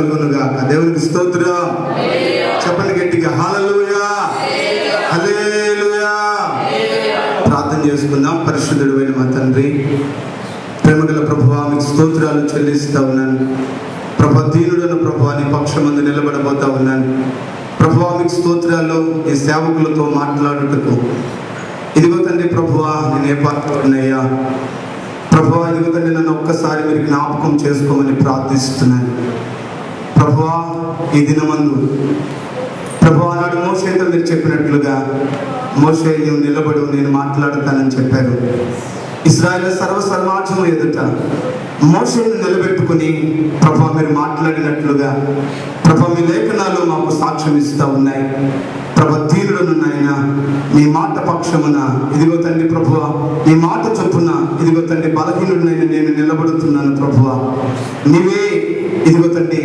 కలుగును గాక. దేవునికి స్తోత్రం. చెప్పండి గట్టిగా హల్లెలూయా, హల్లెలూయా. ప్రార్థన చేసుకుందాం. పరిశుద్ధుడైన మా తండ్రి, ప్రేమగల ప్రభువా, మీకు స్తోత్రాలు చెల్లిస్తా ఉన్నాను. ప్రభా, దీనుడైన ప్రభువా, నీ పక్షమందు నిలబడబోతా ఉన్నాను. ప్రభువా, మీకు స్తోత్రాలు. ఈ సేవకులతో మాట్లాడుటకు ఇదిగో తండ్రి ప్రభువా, నేను ఏ పాత్రనయ్యా ప్రభువా, ఇదిగో తండ్రి నన్ను ఒక్కసారి మీరు జ్ఞాపకం చేసుకోమని ప్రార్థిస్తున్నాను. ప్రభువా, ఈ దినమందు ప్రభువా, నాడు మోషేతో మీరు చెప్పినట్లుగా, మోషే నీవు నిలబడు, నేను మాట్లాడతానని చెప్పారు. ఇశ్రాయేలు సర్వసమాజం ఎదుట మోషేను నిలబెట్టుకుని ప్రభువా మీరు మాట్లాడినట్లుగా ప్రభువా మీ లేఖనాలు మాకు సాక్ష్యం ఇస్తూ ఉన్నాయి. ప్రభు, దీనులను నాయన మీ మాట పక్షమున ఇదిగో తండ్రి ప్రభువా, మీ మాట చొప్పున ఇదిగో తండ్రి బలహీనుడినైనా నేను నిలబడుతున్నాను. ప్రభువా, నీవే ఇదిగో తండ్రి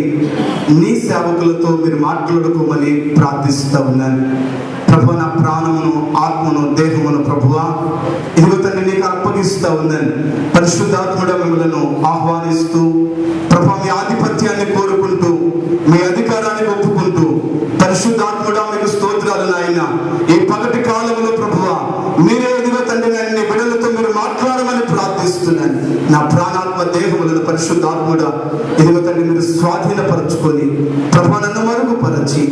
నీ సేవకులతో మీరు మాట్లాడుకోమని ప్రార్థిస్తూ ఉన్నాను. ప్రభు, నా ప్రాణమును, ఆత్మను, దేహమును ప్రభువా ఇదిగో తండ్రి నీకు అప్పగిస్తూ ఉన్నాను. పరిశుద్ధాత్ముడ మిమ్మలను ఆహ్వానిస్తూ ప్రభు మీ ఆధిపత్యాన్ని కోరుకుంటూ మీ అధికారాన్ని ఒప్పుకుంటూ పరిశుద్ధాత్ముడా మీకు స్తోత్రాలు నాయన. ఈ పగటి కాలంలో ప్రభువా మీరే ఇదిగో తండ్రి నీ బిడ్డలతో మీరు మాట్లాడమని ప్రార్థిస్తున్నాను. నా ప్రాణాత్మ దేహములను పరిశుద్ధాత్ముడా ఇదిగో తండ్రి మీరు స్వాధీనపరచుకొని ప్రభు నన్ను మరుగుపరచి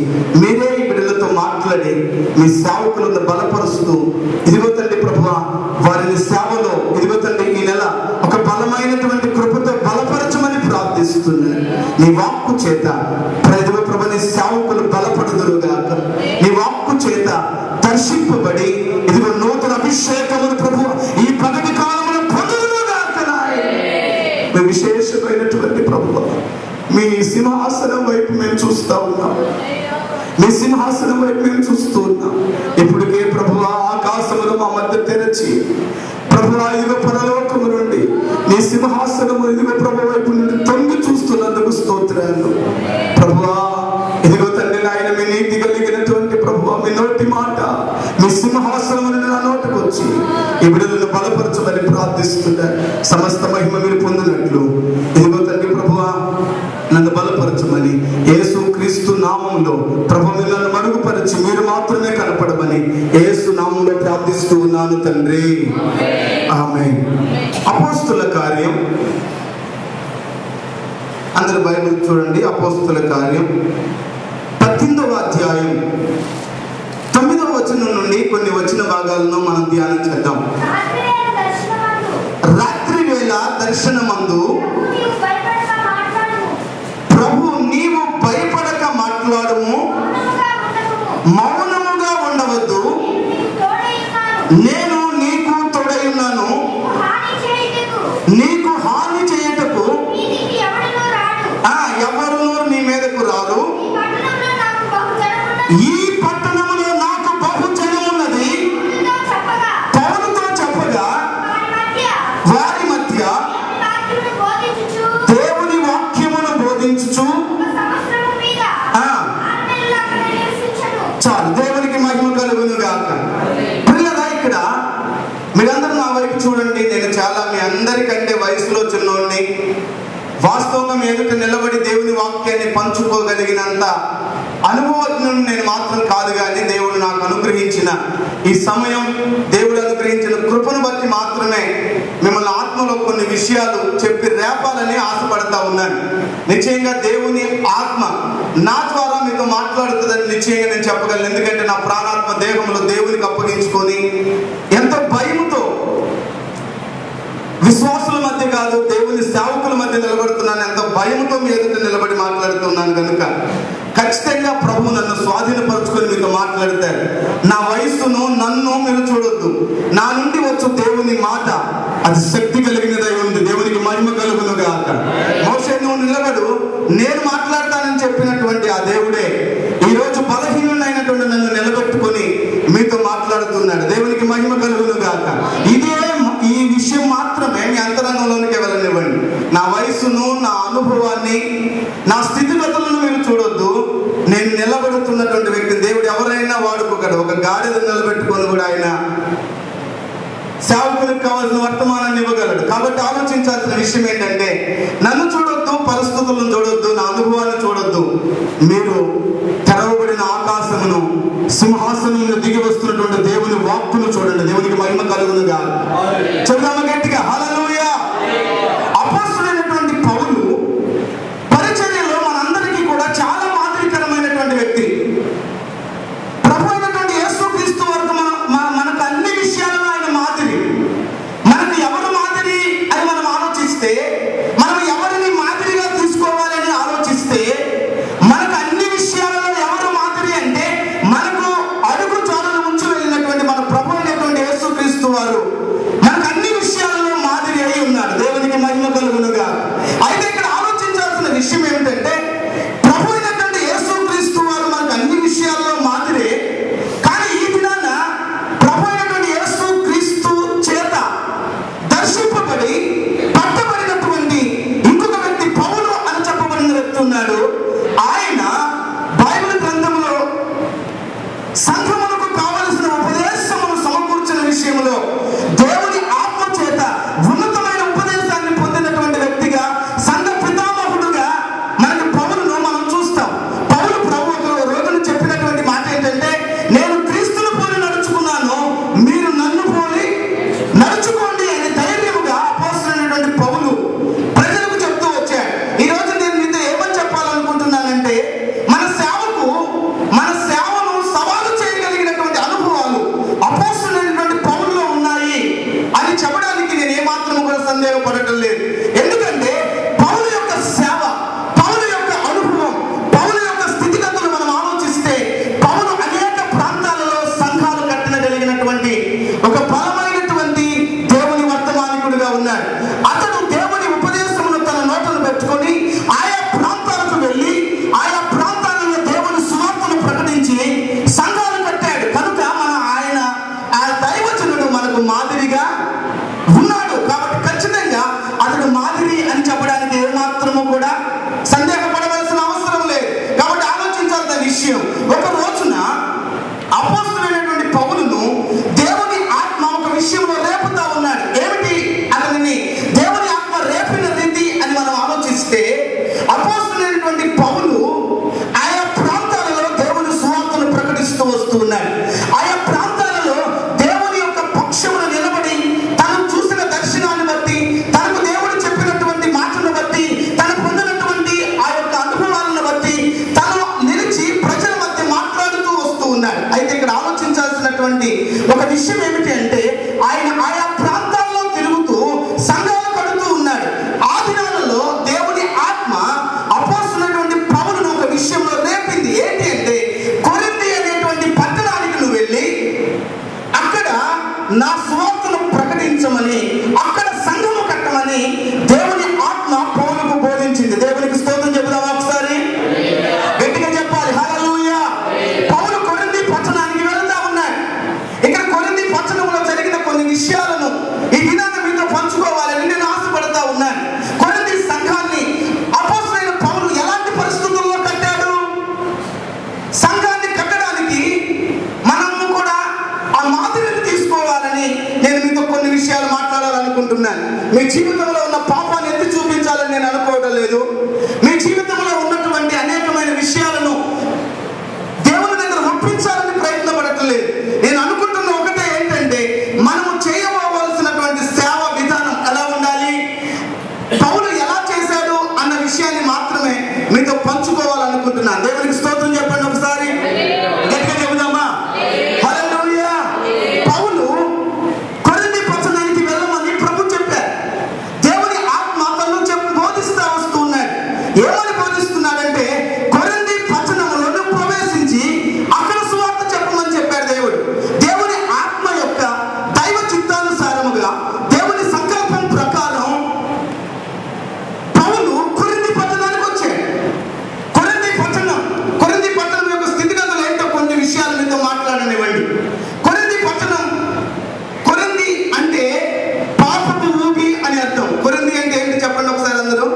మీరే ఈ బిడ్డలతో మాట్లాడి మీ సేవకులను బలపరుస్తూ ఇదిగో తండ్రి ప్రభువా వారిని సేవలో ఇదిగో తండ్రి ఈ నెల ఒక బలమైనటువంటి కృపతో బలపరచమని ప్రార్థిస్తున్నాను. నీ వాక్కు చేత ప్రజలు ప్రభు నీ సేవకులు బలపడుదురుగాక. నీ వాక్కు చేత దర్శింపబడి ఇదిగో నూతన అభిషేకమును ప్రభు ఈ పగటి కాలంలో పొందుదురుగాక. మీ విశేషమైనటువంటి ప్రభువా మీ సింహాసనం వైపు మేము చూస్తూ ఉన్నాం. మీ సింహాసనం వైపు మేము చూస్తూ ఉన్నాం. ఇప్పటికే ప్రభువా ఆకాశములు మా మధ్య తెరచి ప్రభువా ఇదిగో పరలోకము నుండి నీ సింహాసనము ఇదిగో ప్రభు వైపు నుండి తొంగి చూస్తున్నందుకు స్తోత్రాలు. ప్రభువా ఇదిగో తండ్రి నాయన మీ నీతి కలిగినటువంటి ప్రభువా మీ నోటి మాట మీ సింహాసనము నుండి నా నోటికి వచ్చి ఈ బిడ్డలను బలపరచమని ప్రార్థిస్తున్నాను. సమస్త మహిమ మీరు పొందినట్లు ఇదిగో తండ్రి ప్రభువా నన్ను బలపరచమని యేసు క్రీస్తు నామములో ప్రభు నన్ను మరుగుపరిచి మీరు మాత్రమే కనపడమని యేసు నామములో ప్రార్థిస్తూ ఉన్నాను తండ్రి, ఆమేన్. అపోస్తుల కార్యం, అందరు బైబిల్ చూడండి. అపోస్తుల కార్యం 18వ అధ్యాయం 9వ వచనం నుండి కొన్ని వచన భాగాలను మనం ధ్యానం చేద్దాం. రాత్రి వేళ దర్శనమందు ప్రభు నీవు భయపడక మాట్లాడుము, మౌనముగా ఉండవద్దు, నేను నీకు తోడైయున్నాను, నీకు హాని చేయుటకు ఎవరు నీ మీదకు రారు. ఈ పట్టణంలో నాకు బహుజనం ఉన్నది పౌలుతో చెప్పగా వారి మధ్య దేవుని వాక్యమును బోధించుచు చాలు. దేవునికి మహిమ కలుగును గాక. పిల్లరా, ఇక్కడ మీరందరూ నా వైపు చూడండి. నేను చాలా మీ అందరికంటే వయసులో చిన్నోడిని. వాస్తవంగా మీ ఎదుట నిలబడి దేవుని వాక్యాన్ని పంచుకోగలిగినంత అనుభవజ్ఞుని నేను మాత్రం కాదు, కానీ దేవుడు నాకు అనుగ్రహించిన ఈ సమయం, దేవుడు అనుగ్రహించిన కృపను బట్టి మాత్రమే మిమ్మల్ని ఆత్మలో కొన్ని విషయాలు చెప్పి రేపాలని ఆశపడతా ఉన్నాను. నిశ్చయంగా దేవుని ఆత్మ నా ద్వారా మీతో మాట్లాడుతుందని నిశ్చయంగా నేను చెప్పగలను. ఎందుకంటే నా ప్రాణాత్మ దేహంలో దేవునికి అప్పగించుకొని ఎంతో భయముతో విశ్వాసుల మధ్య కాదు దేవుని సేవకుల మధ్య నిలబడుతున్నాను. ఎంతో భయంతో మీ ఎదుట నిలబడి మాట్లాడుతున్నాను కనుక ఖచ్చితంగా ప్రభు నన్ను స్వాధీనపరుచుకొని మీతో మాట్లాడతారు. నా వయస్సును నన్ను మీరు చూడొద్దు. నా నుండి వచ్చు దేవుని మాట అది శక్తి కలిగినదై ఉంది. దేవునికి మహిమ కలుగును గాక. మోషే నువ్వు నిలబడు, నేను మాట్లాడతానని చెప్పినటువంటి ఆ దేవుడే ఈరోజు బలహీనుడైనటువంటి నన్ను నిలబెట్టుకొని మీతో మాట్లాడుతున్నాడు. దేవునికి మహిమ కలుగును గాక. ఈ విషయం మాత్రమే మీ అంతరంగంలోనికి వెళ్ళనివ్వండి. నా వయసును, నా అనుభవాన్ని, నా స్థితిగతులను మీరు చూడొద్దు. నేను నిలబడుతున్నటువంటి వ్యక్తిని దేవుడు ఎవరైనా వాడుకోగలడు. ఒక గాడిద నిలబెట్టుకొని కూడా ఆయన సేవకులకు కావాల్సిన వర్తమానాన్ని ఇవ్వగలడు. కాబట్టి ఆలోచించాల్సిన విషయం ఏంటంటే, నన్ను చూడొద్దు, పరిస్థితులను చూడొద్దు, నా అనుభవాన్ని చూడొద్దు, మీరు తెరవబడిన ఆకాశమును, సింహాసనం దిగి వస్తున్నటువంటి దేవుని వాక్కును చూడండి. దేవునికి మహిమ కలుగునుగా. చెబుదామా గట్టిగా హల్లెలూయా. అపోస్తలుడైనటువంటి పౌలు పరిచర్యలో మనందరికీ కూడా చాలా మాదిరికరమైనటువంటి వ్యక్తి. ప్రభు అయినటువంటి యేసుక్రీస్తు వరకు మనకు అన్ని విషయాలలో ఆయన మాదిరి. మనకు ఎవరు మాదిరి అని మనం ఆలోచిస్తే, మనం ఎవరిని మాదిరిగా తీసుకోవాలని ఆలోచిస్తే, మనకు అన్ని విషయాలలో ఎవరు మాదిరి అంటే మనకు అడుగు జాడలు ఉంచి వెళ్ళినటువంటి మన ప్రభు అయినటువంటి యేసుక్రీస్తు వారు మనకు అన్ని విషయాలలో మాదిరి అయి ఉన్నాడు. దేవునికి మహిమ కలుగునుగా. అయితే ఇక్కడ ఆలోచించాల్సిన విషయం ఏమిటంటే, ప్రభు అయినటువంటి యేసుక్రీస్తు వారు మనకు అన్ని విషయాల్లో మాదిరే. కానీ ఈ దినాన ప్రభు అయినటువంటి యేసుక్రీస్తు చేత దర్శింపబడి పట్టబడినటువంటి ఇంకొక వ్యక్తి పౌలు అని చెప్పబడిన వ్యక్తి ఉన్నాడు. ఆయన బైబిల్ గ్రంథంలో సంఘమునకు కావలసిన ఉపదేశమును సమకూర్చిన విషయంలో దేవుని ఆత్మ చేత ఉన్నతమైన ఉపదేశాన్ని పొందినటువంటి వ్యక్తిగా, సంఘ పితామహుడుగా మనకి పౌలును మనం చూస్తాం. పౌలు ప్రభు ఒక రోజున చెప్పినటువంటి మాట ఏంటంటే, నేను క్రీస్తును పోలి నడుచుకున్నాను, మీరు నన్ను పోలి నడుచుకోండి అని ధైర్యముగా అపోస్తలుడైనటువంటి పౌలు ప్రజలకు చెప్తూ వచ్చాడు. ఈ రోజు నేను మీతో ఏమని చెప్పాలనుకుంటున్నానంటే, మన సేవను సవాలు చేయగలిగినటువంటి అనుభవాలు అపోస్తలుడైనటువంటి పౌలులో ఉన్నాయి అని చెప్పడానికి నేను ఏమాత్రం కూడా సందేహపడటం లేదు. ఎందుకంటే పౌలు యొక్క సేవ, పౌలు యొక్క అనుభవం, పౌలు యొక్క స్థితిగతులు మనం ఆలోచిస్తే, పౌలు అనేక ప్రాంతాలలో సంఘాలు కట్టగలిగినటువంటి ఒక బలమైనటువంటి దేవుని వర్తమానికుడిగా ఉన్నాడు. అతడు దేవుని ఉపదేశమును తన నోటను పెట్టుకొని ఆయా ప్రాంతాలకు వెళ్ళి ఆయా ప్రాంతాలలో దేవుని సువార్తను ప్రకటించి సంఘాలు కట్టాడు. కనుక ఆయన ఆ దైవజనుడు మనకు మాదిరిగా ఉన్నాడు. కాబట్టి ఖచ్చితంగా అతడు మాదిరి అని చెప్పడానికి ఏమాత్రము కూడా సందేహపడవలసిన అవసరం లేదు. కాబట్టి ఆలోచించాల్సిన విషయం, ఒక రోజున అపోస్తలుడైనటువంటి పౌలును దేవుని ఆత్మ ఒక విషయంలో రేపుతా ఉన్నాడు. ఏమిటి అతనిని దేవుని ఆత్మ రేపిన రీతి అని మనం ఆలోచిస్తే, అపోస్తలుడైనటువంటి పౌలు ఆయా ప్రాంతాలలో దేవుని సువార్తను ప్రకటిస్తూ వస్తూ ఉన్నాడు. ఆయా ప్రాంతాలలో దేవుని యొక్క పక్షమును నిలబడి తను చూసిన దర్శనాన్ని బట్టి, తనకు దేవుడు చెప్పినటువంటి మాటలను బట్టి, తను పొందినటువంటి ఆ యొక్క అనుభవాలను బట్టి తను నిలిచి ప్రజల మధ్య మాట్లాడుతూ వస్తూ ఉన్నాడు. అయితే ఇక్కడ ఆలోచించాల్సినటువంటి ఒక విషయం ఏమిటి అంటే, ఆయన ఆయా ప్రాంతాల్లో తిరుగుతూ సంఘాలు కడుతూ ఉన్నాడు. ఆ దినాలలో దేవుని ఆత్మ అపోస్తలుడైనటువంటి పౌలును ఒక విషయంలో రేపింది. ఏంటి అంటే, కొరింథీ అనేటువంటి పట్టణానికి నువ్వు వెళ్ళి అక్కడ నా సువార్తను ప్రకటించమని, అక్కడ సంఘము కట్టమని దేవుని ఆత్మ పౌలుకు బోధించింది. దేవునికి స్తోత్రం చెబుదామా ఒకసారి? గట్టిగా చెప్పాలి హల్లెలూయా. పౌలు కొరింథీ పట్టణానికి వెళ్తా ఉన్నాడు. ఇక్కడ కొరింథీ పట్టణంలో జరిగిన కొన్ని విషయాలను ఈ దినాన మీతో పంచుకోవాలని నేను ఆశపడతా ఉన్నాను. కొరింథీ సంఘాన్ని అపోస్తలుడైన పౌలు ఎలాంటి పరిస్థితుల్లో కట్టాడు? సంఘాన్ని కట్టడానికి మనము కూడా ఆ మాదిరిని తీసుకోవాలని నేను మీతో కొన్ని విషయాలు మాట్లాడాలనుకుంటున్నాను. మీ జీవితంలో ఉన్న పాపాన్ని ఎత్తి చూపించాలని నేను అనుకోవడం లేదు. మీ జీవితంలో ఉన్నటువంటి అనేకమైన విషయాలను దేవుని దగ్గర ఒప్పించాలని ప్రయత్నపడట్లేదు. నేను అనుకుంటున్న ఒకటే ఏంటంటే, మనము చేయవలసినటువంటి సేవ విధానం ఎలా ఉండాలి, పౌలు ఎలా చేశాడు అన్న విషయాన్ని మాత్రమే మీతో పంచుకోవాలనుకుంటున్నాను. దేవునికి స్తోత్రం చెప్పండి ఒకసారి. గట్టిగా చెబుదామా? హల్లెలూయా. పౌలు కొరింథీ పట్టణానికి వెళ్ళమని ప్రభు చెప్పారు. దేవుని ఆత్మ తను బోధిస్తా వస్తూ ఉన్నాడు. ఏమని బోధిస్తున్నాడంటే, కొరింథీ పట్టణంలో నువ్వు ప్రవేశించి అక్కడ సువార్త చెప్పమని చెప్పాడు దేవుడు. దేవుని ఆత్మ యొక్క దైవ చిత్తానుసారముగా, దేవుని సంకల్పం ప్రకారం పౌలు కొరింథీ పట్టణానికి వచ్చాడు. కొరింథీ పట్టణం యొక్క స్థితిగతులు ఏంటో కొన్ని విషయాలు మీతో మాట్లాడనివ్వండి. కొరింథీ అంటే పాపపు ఊబి అని అర్థం. కొరింథీ అంటే ఏంటి చెప్పండి ఒకసారి అందరూ?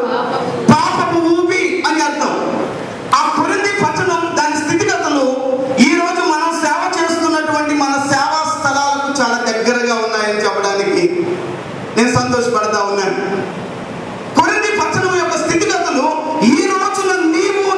పాపపు ఊబి అని అర్థం. ఆ కొరింథీ పట్టణం, దాని స్థితిగతులు ఈ రోజు మనం సేవ చేస్తున్నటువంటి మన సేవా స్థలాలకు చాలా దగ్గరగా ఉన్నాయని చెప్పడానికి నేను సంతోషపడతా ఉన్నాను. కొరింథీ పట్టణం యొక్క స్థితిగతులు ఈ రోజున నీవు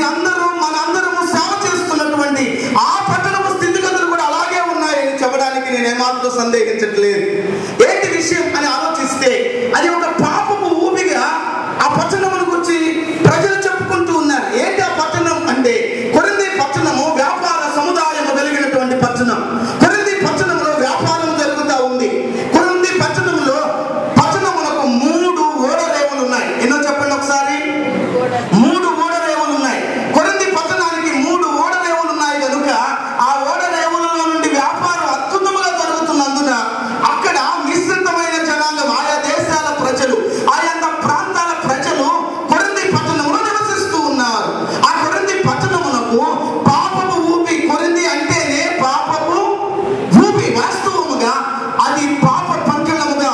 మీరందరూ మనందరము సేవ చేస్తున్నటువంటి ఆ పట్టణము స్థితిగతులు కూడా అలాగే ఉన్నాయని చెప్పడానికి నేను ఏమాత్రం సందేహించట్లేదు. ఏంటి విషయం అని ఆలోచిస్తే అది ఒక పాపపు ఊపిగా ఆ పట్టణములకు వచ్చి ప్రజలు చెప్పుకుంటూ ఉన్నారు. ఏంటి ఆ పట్టణం అంటే కొరింథీ పట్టణము వ్యాపార సముదాయము కలిగినటువంటి పట్టణం. కొరింథీ పట్టణంలో వ్యాపారం జరుగుతూ ఉంది. కొరింథీ పట్టణములకు 3 ఓడరేవులు ఉన్నాయి. ఎన్నో చెప్పండి ఒకసారి. 3 ఓడరేవులు ఉన్నాయి. కొరింథీ పట్టణానికి 3 ఓడరేవులు ఉన్నాయి కనుక ఆ ఓడరేవులలో నుండి వ్యాపారం అద్భుతముగా జరుగుతున్నందున అక్కడ మిశ్రితమైన జనాంగం, ఆయా దేశాల ప్రజలు, ఆయా ప్రాంతాల ప్రజలు కొరింథీ పట్టణంలో నివసిస్తూ ఉన్నారు. ఆ కొరింథీ పట్టణమునకు పాపపు ఊపి, కొరింథీ అంటేనే పాపపు ఊపి, వాస్తవముగా అది పాప పంకణముగా,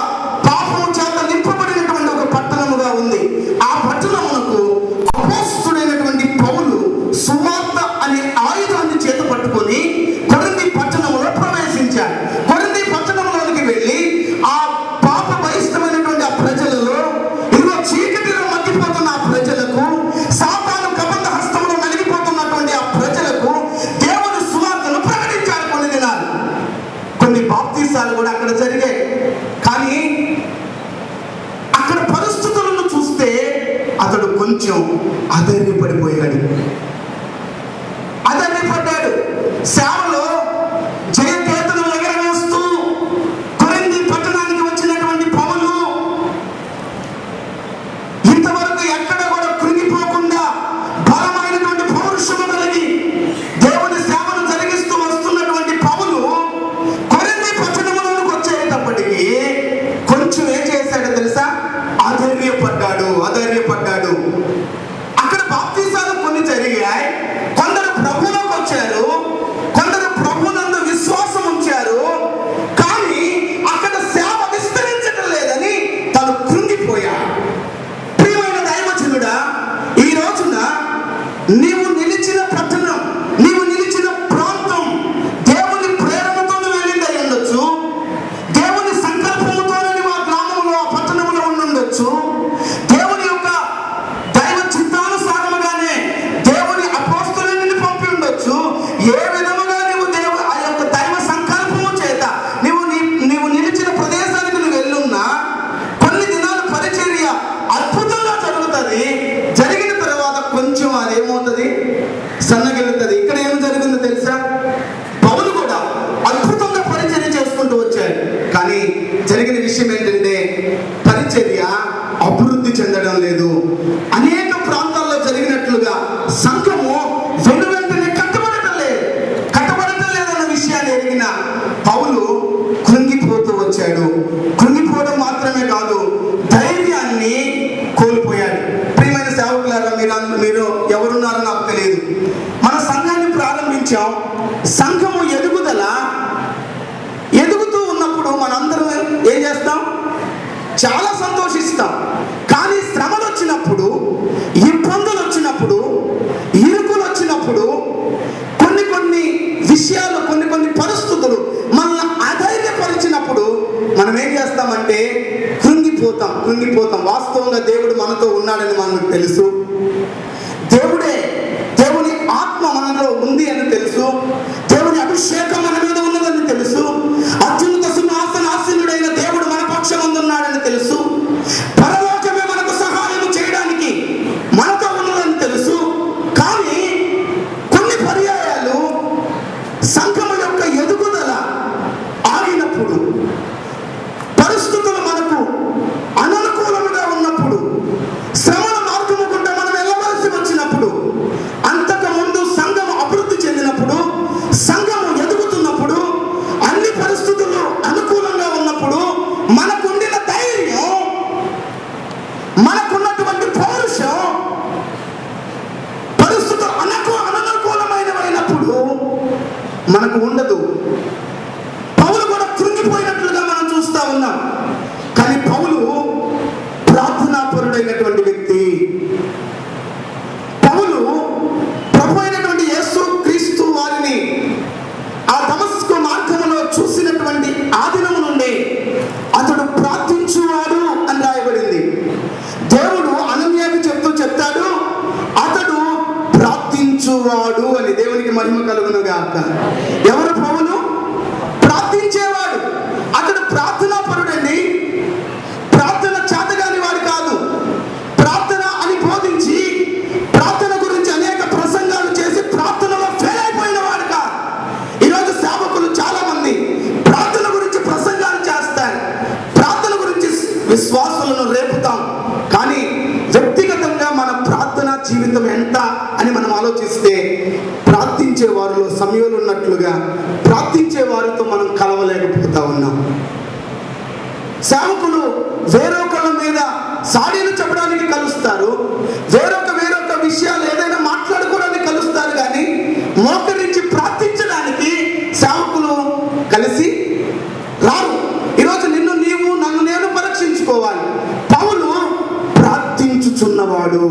పాపము చేత నింపబడినటువంటి ఒక పట్టణముగా ఉంది. ఆ పట్టణమునకు అపోస్తలుడైనటువంటి పౌలు సువార్త అనే ఆయుధాన్ని చేత పట్టుకొని కొరింథీ పట్టణములో ప్రవేశించాడు. కొరింథీ పట్టణంలోనికి వెళ్ళి ఆ పాప బహిష్టమైనటువంటి ఆ ప్రజలలో, ఇదిగో చీకటిలో మగ్గిపోతున్న ఆ ప్రజలకు, సాతాను కబంధ హస్తములో నలిగిపోతున్నటువంటి ఆ ప్రజలకు దేవుని సువార్తను ప్రకటించాడు. కొన్ని దినాలు కొన్ని బాప్తీసాలు కూడా అక్కడ జరిగాయి. కానీ అక్కడ పరిస్థితులను చూస్తే అతడు కొంచెం అధైర్యపడిపోయాడు. అధైర్యపడ్డాడు. సేవలో జయకేతనం ఎగరవేస్తూ కొరింథీ పట్టణానికి వచ్చినటువంటి పౌలు ఇంతవరకు ఎక్కడ కూడా కృంగిపోకుండా బలమైనటువంటి పౌరుషము కలిగి దేవుని సేవను జరిగిస్తూ వస్తున్నటువంటి పౌలు కొరింథీ పట్టణంలోకి వచ్చేటప్పటికీ కొంచెం ఏం చేశాడో తెలుసా? అధైర్యపడ్డాడు. అక్కడ బాప్తీసాలు కొన్ని జరిగాయి. కొందరు ప్రభువులోకి వచ్చారు, కొందరు ప్రభువునందు విశ్వాసం ఉంచారు. కానీ అక్కడ సేవ విస్తరించడం లేదని తను కృంగిపోయాడు. ప్రియమైన దైవజనుడా, ఈ రోజున నీవు నిలిచిన పట్టణం, నీవు నిలిచిన ప్రాంతం దేవుని ప్రేరణతోనే వెళ్ళింది అయి ఉండొచ్చు. దేవుని సంకల్పముతోనే నీవు ఆ గ్రామంలో, ఆ పట్టణంలో ఉండుండొచ్చు. దేవుని యొక్క దైవ చిత్తానుసారముగానే దేవుని అపోస్తలుని పంపి ఉండొచ్చు. ఏ విధముగా నీవు ఆ యొక్క దైవ సంకల్పము చేత నీవు నిలిచిన ప్రదేశానికి నువ్వు వెళ్ళున్నా కొన్ని దినాల పరిచర్య అద్భుతంగా జరుగుతుంది. జరిగిన తర్వాత కొంచెం అదేమవుతుంది? సన్నగిలుతుంది. ఇక్కడ ఏం జరిగిందో తెలుసా? పౌలు కూడా అద్భుతంగా పరిచర్య చేసుకుంటూ వచ్చాడు. కానీ జరిగిన విషయం ఏంటంటే పరిచర్య అభివృద్ధి చెందడం లేదు. అనేక ప్రాంతాల్లో జరిగినట్లుగా సంఘము వెంటనే కట్టబడటం లేదన్న విషయాన్ని ఎరిగిన పౌలు కృంగిపోతూ వచ్చాడు. కృంగిపోవడం మాత్రమే కాదు, ధైర్యాన్ని కోల్పోయాడు. ప్రియమైన సేవకులారా, మీరు ఎవరున్నారో నాకు తెలియదు. మన సంఘాన్ని ప్రారంభించాం. సంఘము ఎదుగుతూ ఉన్నప్పుడు మనందరం ఏం చేస్తాం? చాలా సంతోషిస్తాం. కానీ శ్రమలు వచ్చినప్పుడు, ఇబ్బందులు వచ్చినప్పుడు, ఇరుకులు వచ్చినప్పుడు, కొన్ని విషయాలు, కొన్ని పరిస్థితులు మనల్ని అధైర్యపరిచినప్పుడు మనం ఏం చేస్తామంటే కృంగిపోతాం. వాస్తవంగా దేవుడు మనతో ఉన్నాడని మనకు తెలుసు. దేవుని ఆత్మ మనలో ఉంది అని తెలుసు. దేవుని అభిషేకం మన మీద ఉన్నదని తెలుసు. అత్యున్నత సింహాసనాసీనుడైన దేవుడు మన పక్షమందున్నాడని తెలుసు. పరలోకమే మనకు సహాయం చేయడానికి మనతో ఉన్నదని తెలుసు. కానీ కొన్ని పర్యాయాలు సంఘము యొక్క ఎదుగుదల ఆగినప్పుడు, పరిస్థితులు మనకు అననుకూలముగా ఉన్నప్పుడు, శ్రమల మార్గము గుండా మనం వెళ్ళవలసి వచ్చినప్పుడు, అంతకుముందు సంఘము అభివృద్ధి చెందినప్పుడు, సంఘము ఎదుగుతున్నప్పుడు, అన్ని పరిస్థితులు అనుకూలంగా ఉన్నప్పుడు మనకుండిన ధైర్యం, మనకున్నటువంటి పౌరుషం, పరిస్థితులు అననుకూలమైనప్పుడు మనకు ఉండదు. పౌలు కూడా కృంగిపోయినట్లుగా మనం చూస్తా ఉన్నాం. కానీ పౌలు ప్రార్థనాపరుడైనటువంటి వ్యక్తి. పౌలు ప్రభు అయినటువంటి యేసు క్రీస్తు వారిని ఆ దమస్కు మార్గములో చూసినటువంటి ఆ దినము నుండి అతడు ప్రార్థించువాడు అని రాయబడింది. దేవుడు అననీయాకు చెప్తాడు, అతడు ప్రార్థన ప్రార్థించువాడు అని. దేవునికి మహిమ కలుగును గాక. ఎవరు పౌలు? ప్రార్థించేవాడు. అతడు ప్రార్థనా పరుడండి. ప్రార్థన చేతగాని వాడు కాదు. ప్రార్థన అని బోధించి ప్రార్థన గురించి అనేక ప్రసంగాలు చేసి ప్రార్థనలో ఫెయిల్ అయిపోయిన వాడు కాదు. ఈరోజు సేవకులు చాలా మంది ప్రార్థన గురించి ప్రసంగాలు చేస్తారు, ప్రార్థన గురించి విశ్వాసులను రేపుతాం. కానీ వ్యక్తిగతంగా మన ప్రార్థనా జీవితం ఎంత అని మనం ఆలోచిస్తే ప్రార్థించే వారిలో సమయంలో ఉన్నట్లుగా ప్రార్థించే వారితో మనం కలవలేకపోతా ఉన్నాం. సేవకులు వేరొకళ్ళ మీద సాడీలు చెప్పడానికి కలుస్తారు, వేరొక విషయాలు ఏదైనా మాట్లాడుకోవడానికి కలుస్తారు, కానీ మోకరించి ప్రార్థించడానికి సేవకులు కలిసి రారు. ఈరోజు నిన్ను నీవు, నన్ను నేను పరీక్షించుకోవాలి. పౌలు ప్రార్థించుచున్నవాడు.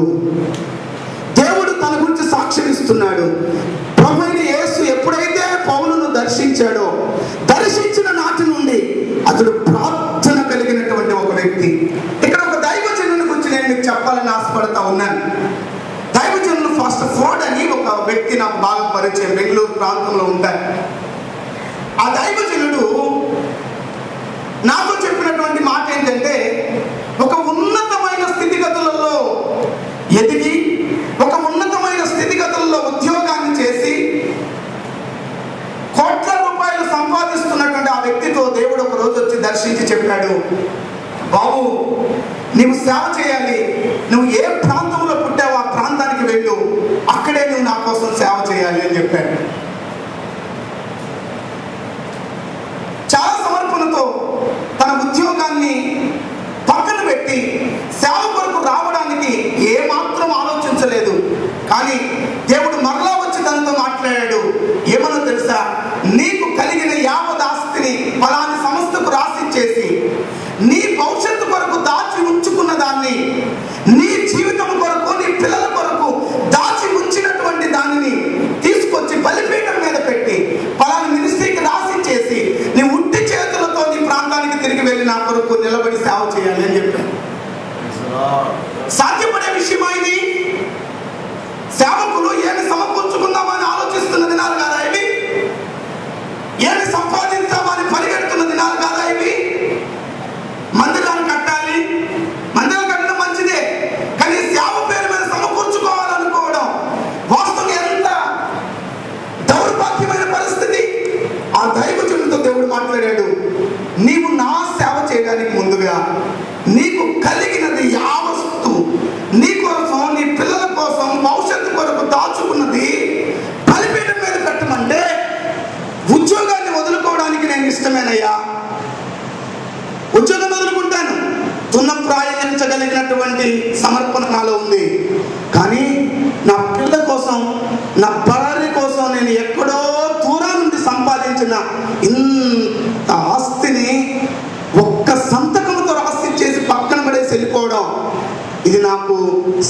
దేవుడు తన గురించి సాక్ష్యం ఇస్తున్నాడు. ప్రభువైన యేసు ఎప్పుడైతే పౌలును దర్శించాడో, దర్శించిన నాటి నుండి అతడు ప్రార్థన కలిగినటువంటి ఒక వ్యక్తి. ఇక్కడ ఒక దైవజనుని గురించి నేను మీకు చెప్పాలని ఆశపడతా ఉన్నాను. దైవజనులు ఫస్ట్ ఫోర్డ్ అని ఒక వ్యక్తి నాకు బాగా పరిచయం, బెంగళూరు ప్రాంతంలో ఉంటారు. ఆ దైవజనుడు నాతో చెప్పినటువంటి మాట ఏంటంటే, ఒక ఉన్నతమైన స్థితిగతులలో ఎదిగి, ఒక ఉన్నతమైన స్థితిగతులలో ఉద్యోగాన్ని చేసి కోట్ల రూపాయలు సంపాదిస్తున్నటువంటి ఆ వ్యక్తితో దేవుడు ఒక రోజు వచ్చి దర్శించి చెప్పాడు, బాబు నీవు సేవ చేయాలి, నువ్వు ఏ ప్రాంతంలో పుట్టావో ఆ ప్రాంతానికి వెళ్ళు, అక్కడే నువ్వు నా కోసం సేవ చేయాలి అని చెప్పాడు. చాలా సమర్పణతో తన ఉద్యోగాన్ని పక్కన పెట్టి సేవ కొరకు రావడానికి ఏమాత్రం ఆలోచించలేదు. కానీ దేవుడు మరలా వచ్చి తనతో మాట్లాడాడు. ఏమన్నా తెలుసా, నీకు కలిగిన యావదాస్తిని ఫలాని సంస్థకు రాసిచ్చేసి నీ భవిష్యత్తు కొరకు దాచి ఉంచుకున్న దాన్ని, నీ జీవితం కొరకు, నీ పిల్లల కొరకు దాచి ఉంచినటువంటి దానిని తీసుకొచ్చి బలిపీఠం మీద పెట్టి ఫలాని మినిస్ట్రీకి రాసిచ్చేసి నీ ఉట్టి చేతులతో నీ ప్రాంతానికి తిరిగి వెళ్ళి నా కొరకు నిలబడి సేవ చేయాలి అని చెప్పాను. సాధ్యపడే విషయమా ఇది? సేవకులు ఏమి సమకూర్చుకుందామని ఆలోచిస్తున్న దినాలు కాదా ఇవి? ఏమి సంపాదించామని పరిగెడుతున్న దినాలు కాదా ఇవి? మందిరాలు కట్టాలి, మందిరాలు కట్టడం మంచిదే, కానీ సేవ పేరు మీద సమకూర్చుకోవాలనుకోవడం వాస్తవం ఎంత దౌర్భాగ్యమైన పరిస్థితి. ఆ దైవజనుడితో దేవుడు మాట్లాడాడు, నీవు నా సేవ చేయడానికి ముందుగా నీకు కలిగినది యావస్తు, నీ కోసం, నీ పిల్లల కోసం, భవిష్యత్తు కొరకు దాచుకున్నది బలిపీఠం మీద పెట్టమంటే ఉద్యోగాన్ని వదులుకోవడానికి నేను ఇష్టమేనయ్యా, ఉద్యోగం వదులుకుంటాను, తున్నప్రాయించగలిగినటువంటి సమర్పణ నాలో ఉంది. కానీ నా పిల్లల కోసం, నా భార్య కోసం నేను ఎక్కడో దూరం నుండి సంపాదించిన ఇంత ఆస్తిని ఒక్క సంతకంతో రాసిచ్చేసి పక్కన పడేసి వెళ్ళిపోవడం, ఇది నాకు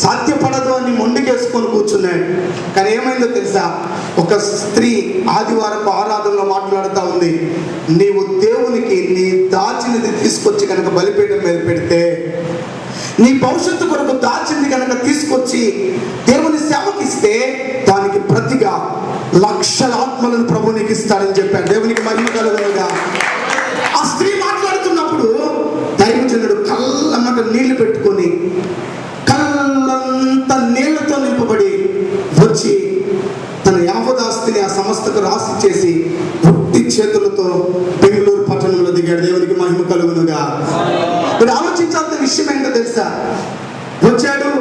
సాధ్యపడదు అని మొండికేసుకొని కూర్చున్నాడు. కానీ ఏమైందో తెలుసా, ఒక స్త్రీ ఆదివారపు ఆరాధనలో మాట్లాడుతూ ఉంది, నీవు దేవునికి నీ దాచినది తీసుకొచ్చి కనుక బలిపీఠం మీద పెడితే, నీ భవిష్యత్తు కొరకు దాచింది కనుక తీసుకొచ్చి దేవుని సేవకిస్తే దానికి ప్రతిగా లక్షల ఆత్మలను ప్రభు నీకు ఇస్తాడని చెప్పాడు. దేవునికి మహిమ కలుగునుగా. ఆ స్త్రీ మాట్లాడుతున్నప్పుడు దైవజనుడు కళ్ళమ్మట నీళ్లు పెట్టుకొని కళ్ళంత నీళ్లతో నింపబడి వచ్చి తన యావదాస్తిని ఆ సంస్థకు రాసిచ్చేసి పుట్టి చేతులతో బెంగళూరు పట్టణంలో దిగాడు. దేవునికి మహిమ కలుగునుగా. మీరు ఆలోచించాల్సిన విషయం ఏంటో తెలుసా, వచ్చాడు,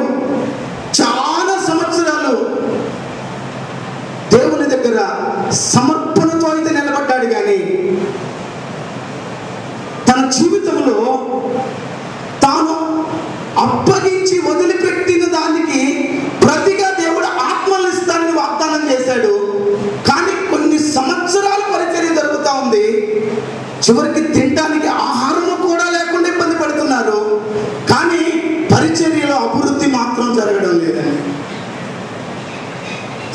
చాలా సంవత్సరాలు దేవుని దగ్గర సమర్పణతో అయితే నిలబడ్డాడు, కానీ తన జీవితంలో తాను అప్పగించి వదిలిపెట్టిన దానికి ప్రతిగా దేవుడు ఆత్మలు ఇస్తానని వాగ్దానం చేశాడు. కానీ కొన్ని సంవత్సరాలు పరిచర్య జరుగుతూ ఉంది, చివరికి తినడానికి ఆహారం కూడా లేకుండా ఇబ్బంది పడుతున్నారు, కానీ పరిచర్యలో అభివృద్ధి మాత్రం జరగడం లేదండి.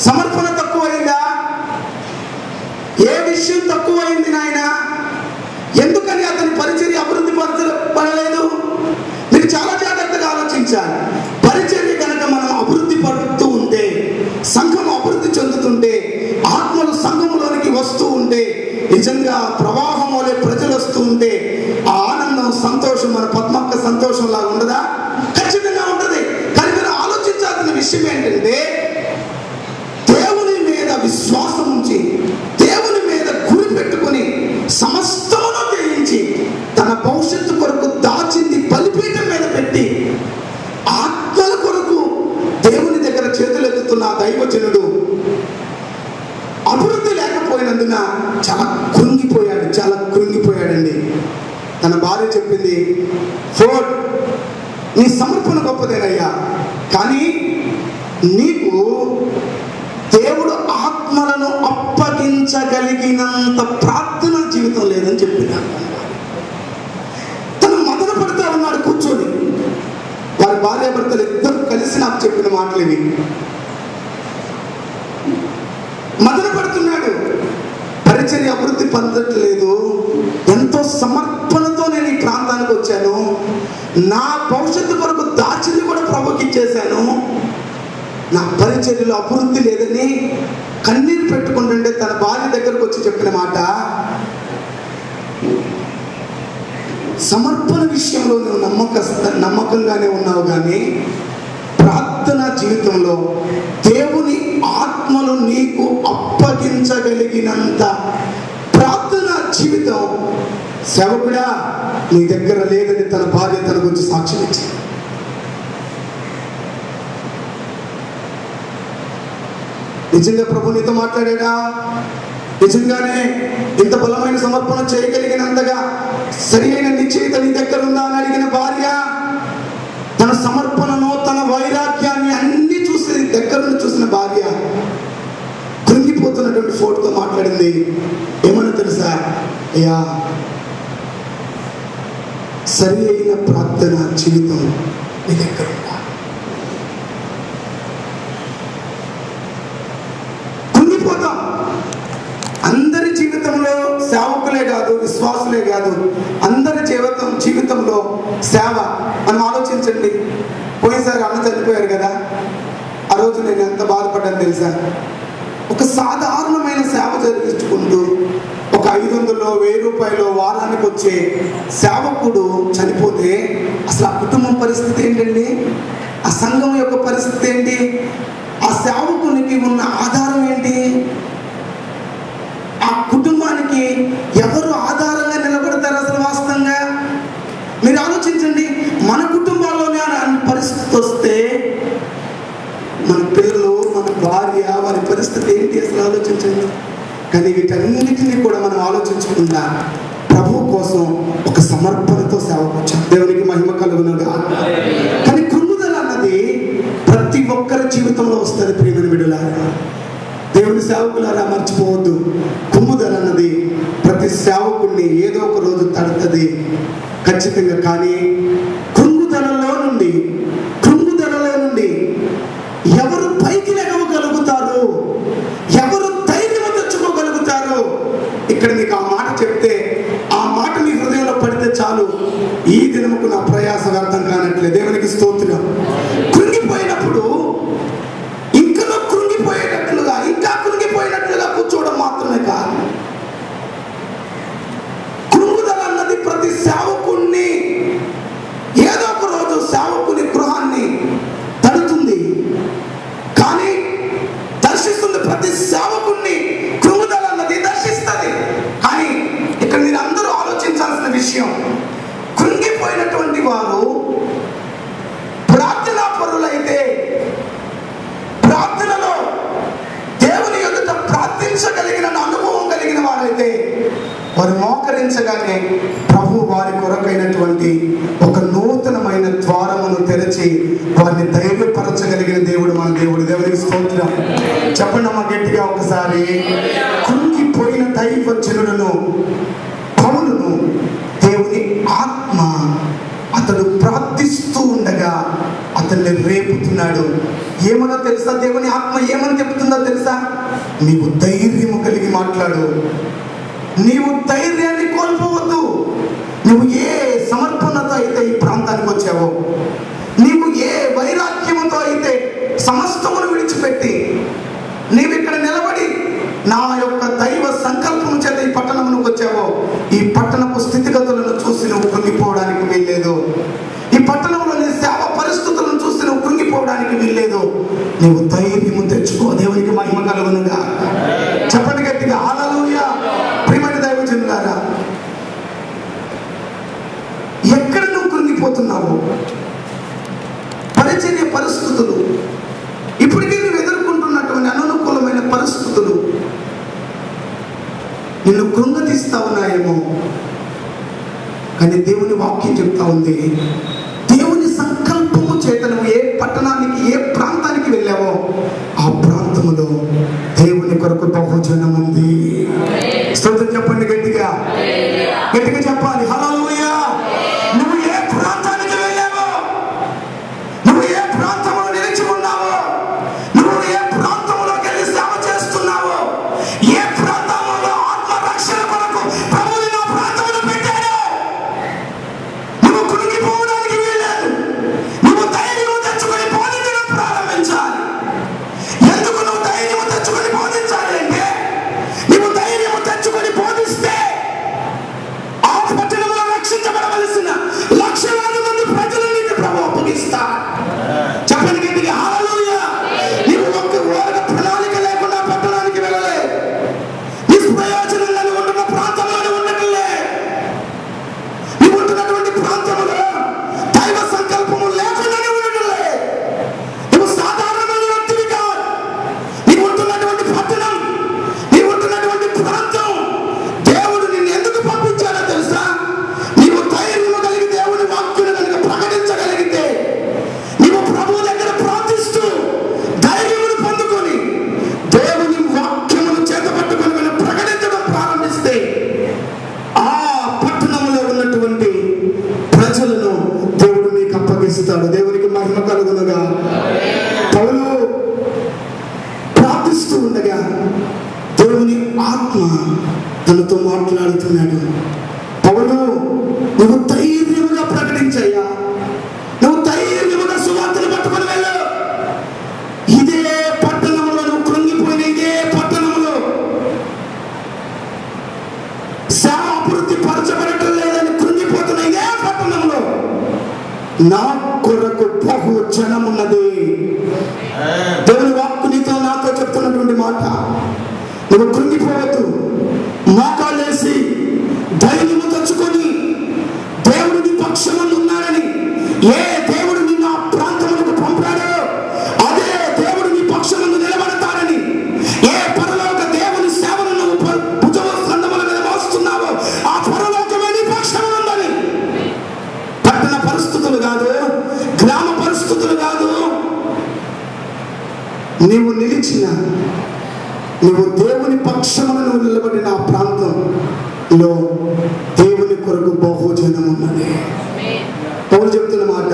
సమర్పణ తక్కువైందా? ఏ విషయం తక్కువైంది నాయన? ఎందుకని అతని పరిచర్య అభివృద్ధి పడలేదు? మీరు చాలా జాగ్రత్తగా ఆలోచించాలి. పరిచర్య కనుక మనం అభివృద్ధి పడుతూ ఉంటే, సంఘం ఉంటే, నిజంగా ప్రవాహం వలె ప్రజలు వస్తూ ఉంటే ఆ ఆనందం, సంతోషం మన పద్మక్క సంతోషం లాగా ఉండదా? ఖచ్చితంగా ఉంటుంది. కానీ మీరు ఆలోచించాల్సిన విషయం ఏంటంటే, దేవుని మీద విశ్వాసం ఉంచి, దేవుని మీద గురి పెట్టుకుని, సమస్తమును త్యజించి తన భవిష్యత్తు కొరకు దాచింది బలిపీఠం మీద పెట్టి ఆత్మల కొరకు దేవుని దగ్గర చేతులెత్తుతున్న దైవజనుడు అభివృద్ధి లేకపోయినందున చాలా కృంగిపోయాడండి. తన భార్య చెప్పింది, ఫోర్డ్, నీ సమర్పణ గొప్పదేనయ్యా, కానీ నీకు దేవుడు ఆత్మలను అప్పగించగలిగినంత ప్రార్థనా జీవితం లేదని చెప్పినాడు. తను మదన పడుతూ ఉన్నాడు కూర్చొని. వారి భార్యాభర్తలు ఇద్దరు కలిసి నాకు చెప్పిన మాటలు ఇవి. మదన పడుతున్నాడు, పరిచర్య అభివృద్ధి పొందట్లేదు, ఎంతో సమర్పణతో నేను ఈ ప్రాంతానికి వచ్చాను, నా భవిష్యత్తు కొరకు దాచింది కూడా ప్రభుకి ఇచ్చేశాను, నా పరిచర్యలో అభివృద్ధి లేదని కన్నీరు పెట్టుకుంటుంటే తన భార్య దగ్గరకు వచ్చి చెప్పిన మాట, సమర్పణ విషయంలో నువ్వు నమ్మకంగానే ఉన్నావు, కానీ ప్రార్థనా జీవితంలో దేవుని ఆత్మలు నీకు అప్పగించగలిగినంత ప్రార్థనా జీవితం సేవకుడా నీ దగ్గర లేదని తన భార్య తన గురించి సాక్ష్యం ఇచ్చింది. నిజంగా ప్రభు నీతో మాట్లాడాడా? నిజంగానే ఇంత బలమైన సమర్పణ చేయగలిగినంతగా సరి అయిన నిశ్చయిత నీ దగ్గర ఉందా అని అడిగిన భార్య తన సమర్పణను, తన వైరాగ్యాన్ని అన్ని చూసి దగ్గరుండి చూసిన భార్య కృంగిపోతున్నటువంటి ఫోటోతో మాట్లాడింది. ఏమన్నా తెలుసా? అయ్యా, సరి అయిన ప్రార్థన జీవితం నీ దగ్గర ఉందా? కృంగిపోతాం. అందరి జీవితంలో సేవకులే కాదు, విశ్వాసులే కాదు, అందరి జీవితంలో సేవ. మనం ఆలోచించండి, పోయినసారి అన్న చనిపోయారు కదా, ఆ రోజు నేను ఎంత బాధపడ్డాను తెలుసా? ఒక సాధారణమైన సేవ జరిగించుకుంటూ ఒక 500 1000 రూపాయలు వారానికి వచ్చే సేవకుడు చనిపోతే అసలు ఆ కుటుంబం పరిస్థితి ఏంటండి? ఆ సంఘం యొక్క పరిస్థితి ఏంటి? ఆ సేవకునికి ఉన్న ఆధారం ఏంటి? ఆ కుటుంబానికి ఎవరు ఆధారంగా నిలబడతారు అసలు వాస్తవంగా? మీరు ఆలోచించండి. మన కుటుంబాల్లోనే పరిస్థితి వస్తే మన పిల్లలు, మన భార్య, వారి పరిస్థితి ఏంటి అసలు ఆలోచించండి. కానీ వీటన్నిటినీ కూడా మనం ఆలోచించకుండా ప్రభు కోసం ఒక సమర్పణతో సేవకు వచ్చాం. దేవునికి మహిమ కలుగునుగా. కానీ కృంగుదల అన్నది ప్రతి ఒక్కరి జీవితంలో వస్తుంది. ప్రియమైన బిడ్డలారా, దేవుని సేవకులారా మర్చిపోవద్దు. కృంగుదల అన్నది ప్రతి సేవకుడిని ఏదో ఒక రోజు తడుతుంది ఖచ్చితంగా. కానీ కృంగుదలలో నుండి ఎవరు పైకి లేవగలుగుతారు, ఎవరు ధైర్యం తెచ్చుకోగలుగుతారు? ఇక్కడ మీకు ఆ మాట చెప్తే, ఆ మాట మీ హృదయంలో పడితే చాలు, ఈ దినముకు నా ప్రయాస వ్యర్థం కానట్లే. దేవునికి స్తోత్రం. కృంగిపోయినప్పుడు ఇంకా కృంగిపోయినట్లుగా కూర్చోవడం మాత్రమే కాదు. కృంగుదల అన్నది ప్రతి సేవకుణ్ణి ఏదో ఒక రోజు సేవకుని గృహాన్ని తడుతుంది, కానీ దర్శిస్తుంది. ప్రతి సేవకుణ్ణి కృంగుదల అన్నది దర్శిస్తుంది. కానీ ఇక్కడ మీరు అందరూ ఆలోచించాల్సిన విషయం, కృంగిపోయినటువంటి వారు ప్రార్థనా పరులైతే, ప్రార్థనలో దేవుని ఎదుట ప్రార్థించగలిగిన అనుభవం కలిగిన వారైతే, వారు మోకరించగానే ప్రభు వారి కొరకైనటువంటి ఒక నూతనమైన ద్వారమును తెరచి వారిని ధైర్యపరచగలిగిన దేవుడు మన దేవుడు. దేవునికి స్తోత్రం. చెప్పండి అమ్మ గట్టిగా ఒకసారి. కృంగిపోయిన దైవజనులను, పౌలును దేవుని ఆత్మ అతడు ప్రార్థిస్తూ ఉండగా అతన్ని రేపుతున్నాడు. ఏమన్నా తెలుసా? దేవుని ఆత్మ ఏమని చెప్తుందో తెలుసా? నీవు ధైర్యము కలిగి మాట్లాడు, నీవు ధైర్యాన్ని కోల్పోవద్దు. నువ్వు ఏ సమర్పణతో అయితే ఈ ప్రాంతానికి వచ్చావో, నీవు ఏ వైరాగ్యముతో అయితే సమస్తమును విడిచిపెట్టి నీవు ఇక్కడ నిలబడి నా యొక్క దైవ సంకల్పం చేత కలుగునుగా. చెప్పండి గట్టిగా హల్లెలూయా. ప్రియమైన దైవజనులారా, ఎక్కడ నువ్వు కృంగిపోతున్నావు? పరిచర్య పరిస్థితులు, ఇప్పటికే నువ్వు ఎదుర్కొంటున్నటువంటి అననుకూలమైన పరిస్థితులు నిన్ను కృంగతీస్తా ఉన్నాయేమో. కానీ దేవుని వాక్యం చెప్తా ఉంది, దేవుని సంకల్పము చేత నువ్వు ఏ పట్టణానికి ఏ ప్రాంతానికి వెళ్ళావో ఆ ప్రాంతంలో దేవుని కొరకు బహుజనం ఉంది. స్తోత్రం చెప్పండి గట్టిగా, గట్టిగా చెప్పాలి హల్లెలూయా. నువ్వు ఏ ప్రాంతానికి వెళ్ళావో, నువ్వు ఏ ప్రాంతంలో నిలిచి ఉన్నావో, నువ్వు ఏ ప్రాంతంలోకి వెళ్ళి సేవ చేస్తున్నావో, ఏ ప్రాంతంలో ఆత్మరక్షణ కొరకు ప్రభువు నా ప్రాంతంలో పెట్టాడో, నువ్వు కృంగిపోవడానికి వీలేదు. నువ్వు ధైర్యం తెచ్చుకొని బోధించడం ప్రారంభించాలి. ఎందుకు నువ్వు ధైర్యం తెచ్చుకొని బోధించాలి అంటే, నువ్వు ధైర్యం తెచ్చుకొని బోధిస్తే ఆ పట్టణంలో రక్షించబడవలసిన లక్షలాది మంది ప్రజలు నీకు ప్రభువు అప్పగిస్తారు. చెప్పండి గట్టిగా హల్లెలూయా. నీవు ఒక ప్రణాళిక లేకుండా పట్టణానికి వెళ్ళలే, నిష్ప్రయోజనంగా నువ్వు ఉంటున్న ప్రాంతంలోనే ఉండట్లే. నువ్వు ఉంటున్నటువంటి ప్రాంతంలో దైవ సంకల్పము లేకుండానే ఉండట్లే. నువ్వు సాధారణమైన వ్యక్తివి కాదు. నీవు ఉంటున్నటువంటి పట్టణం, నీవు ఉంటున్నటువంటి ప్రాంతం దేవుడు నిన్ను ఎందుకు పంపించాడో తెలుసా? నీవు ధైర్యము కలిగి దేవుని వాక్యుని కనుక ప్రకటించగలిగితే, నీవు ప్రభువు దగ్గర ప్రార్థిస్తూ ధైర్యమును పొందుకొని దేవుని వాక్యమును చేతపట్టుకొని మనం ప్రకటించడం ప్రారంభిస్తే ఆ పట్టణంలో ఉన్నటువంటి ప్రజలను దేవుడు మీకు అప్పగిస్తాడు. దేవునికి మహిమ కలుగునుగా. పౌలు ప్రార్థిస్తూ ఉండగా దేవుని ఆత్మ తనతో మాట్లాడుతున్నాడు. పౌలు, నువ్వు ధైర్యముగా ప్రకటించయ్యా, నువ్వు ధైర్యముగా సువార్తను పట్టుకొని వెళ్ళు. ఇదే పట్టణంలో నువ్వు కృంగిపోయిన ఇదే పట్టణంలో సేవ అభివృద్ధి పరచబడటం లేదని కృంగిపోతున్న ఇదే పట్టణంలో నా కొరకు బహు జనం ఉన్నది. దేవుని వాక్కు నీతో నాతో చెప్తున్నటువంటి మాట, నువ్వు కృంగిపోవద్దు. మోకాళ్ళేసి ధైర్యము తెచ్చుకొని దేవుడు నీ పక్షమున ఉన్నాడని, ఏ దేవుడు నిన్ను ఆ ప్రాంతములకు పంపాడో అదే దేవుడు నీ పక్షమున నిలబడతాడని, ఏ పరలోక దేవుని సేవను నువ్వు భుజమ స్కంధముల మీద మోస్తున్నావో ఆ పరలోకమే నీ పక్షమున ఉందని. పట్టణ పరిస్థితులు కాదు, గ్రామ పరిస్థితులు కాదు, నీవు నిలిచిన, నువ్వు దేవుని పక్షమున నువ్వు నిలబడిన ఆ ప్రాంతంలో దేవుని కొరకు బహుజనం ఉన్నది. పౌలు చెప్తున్న మాట,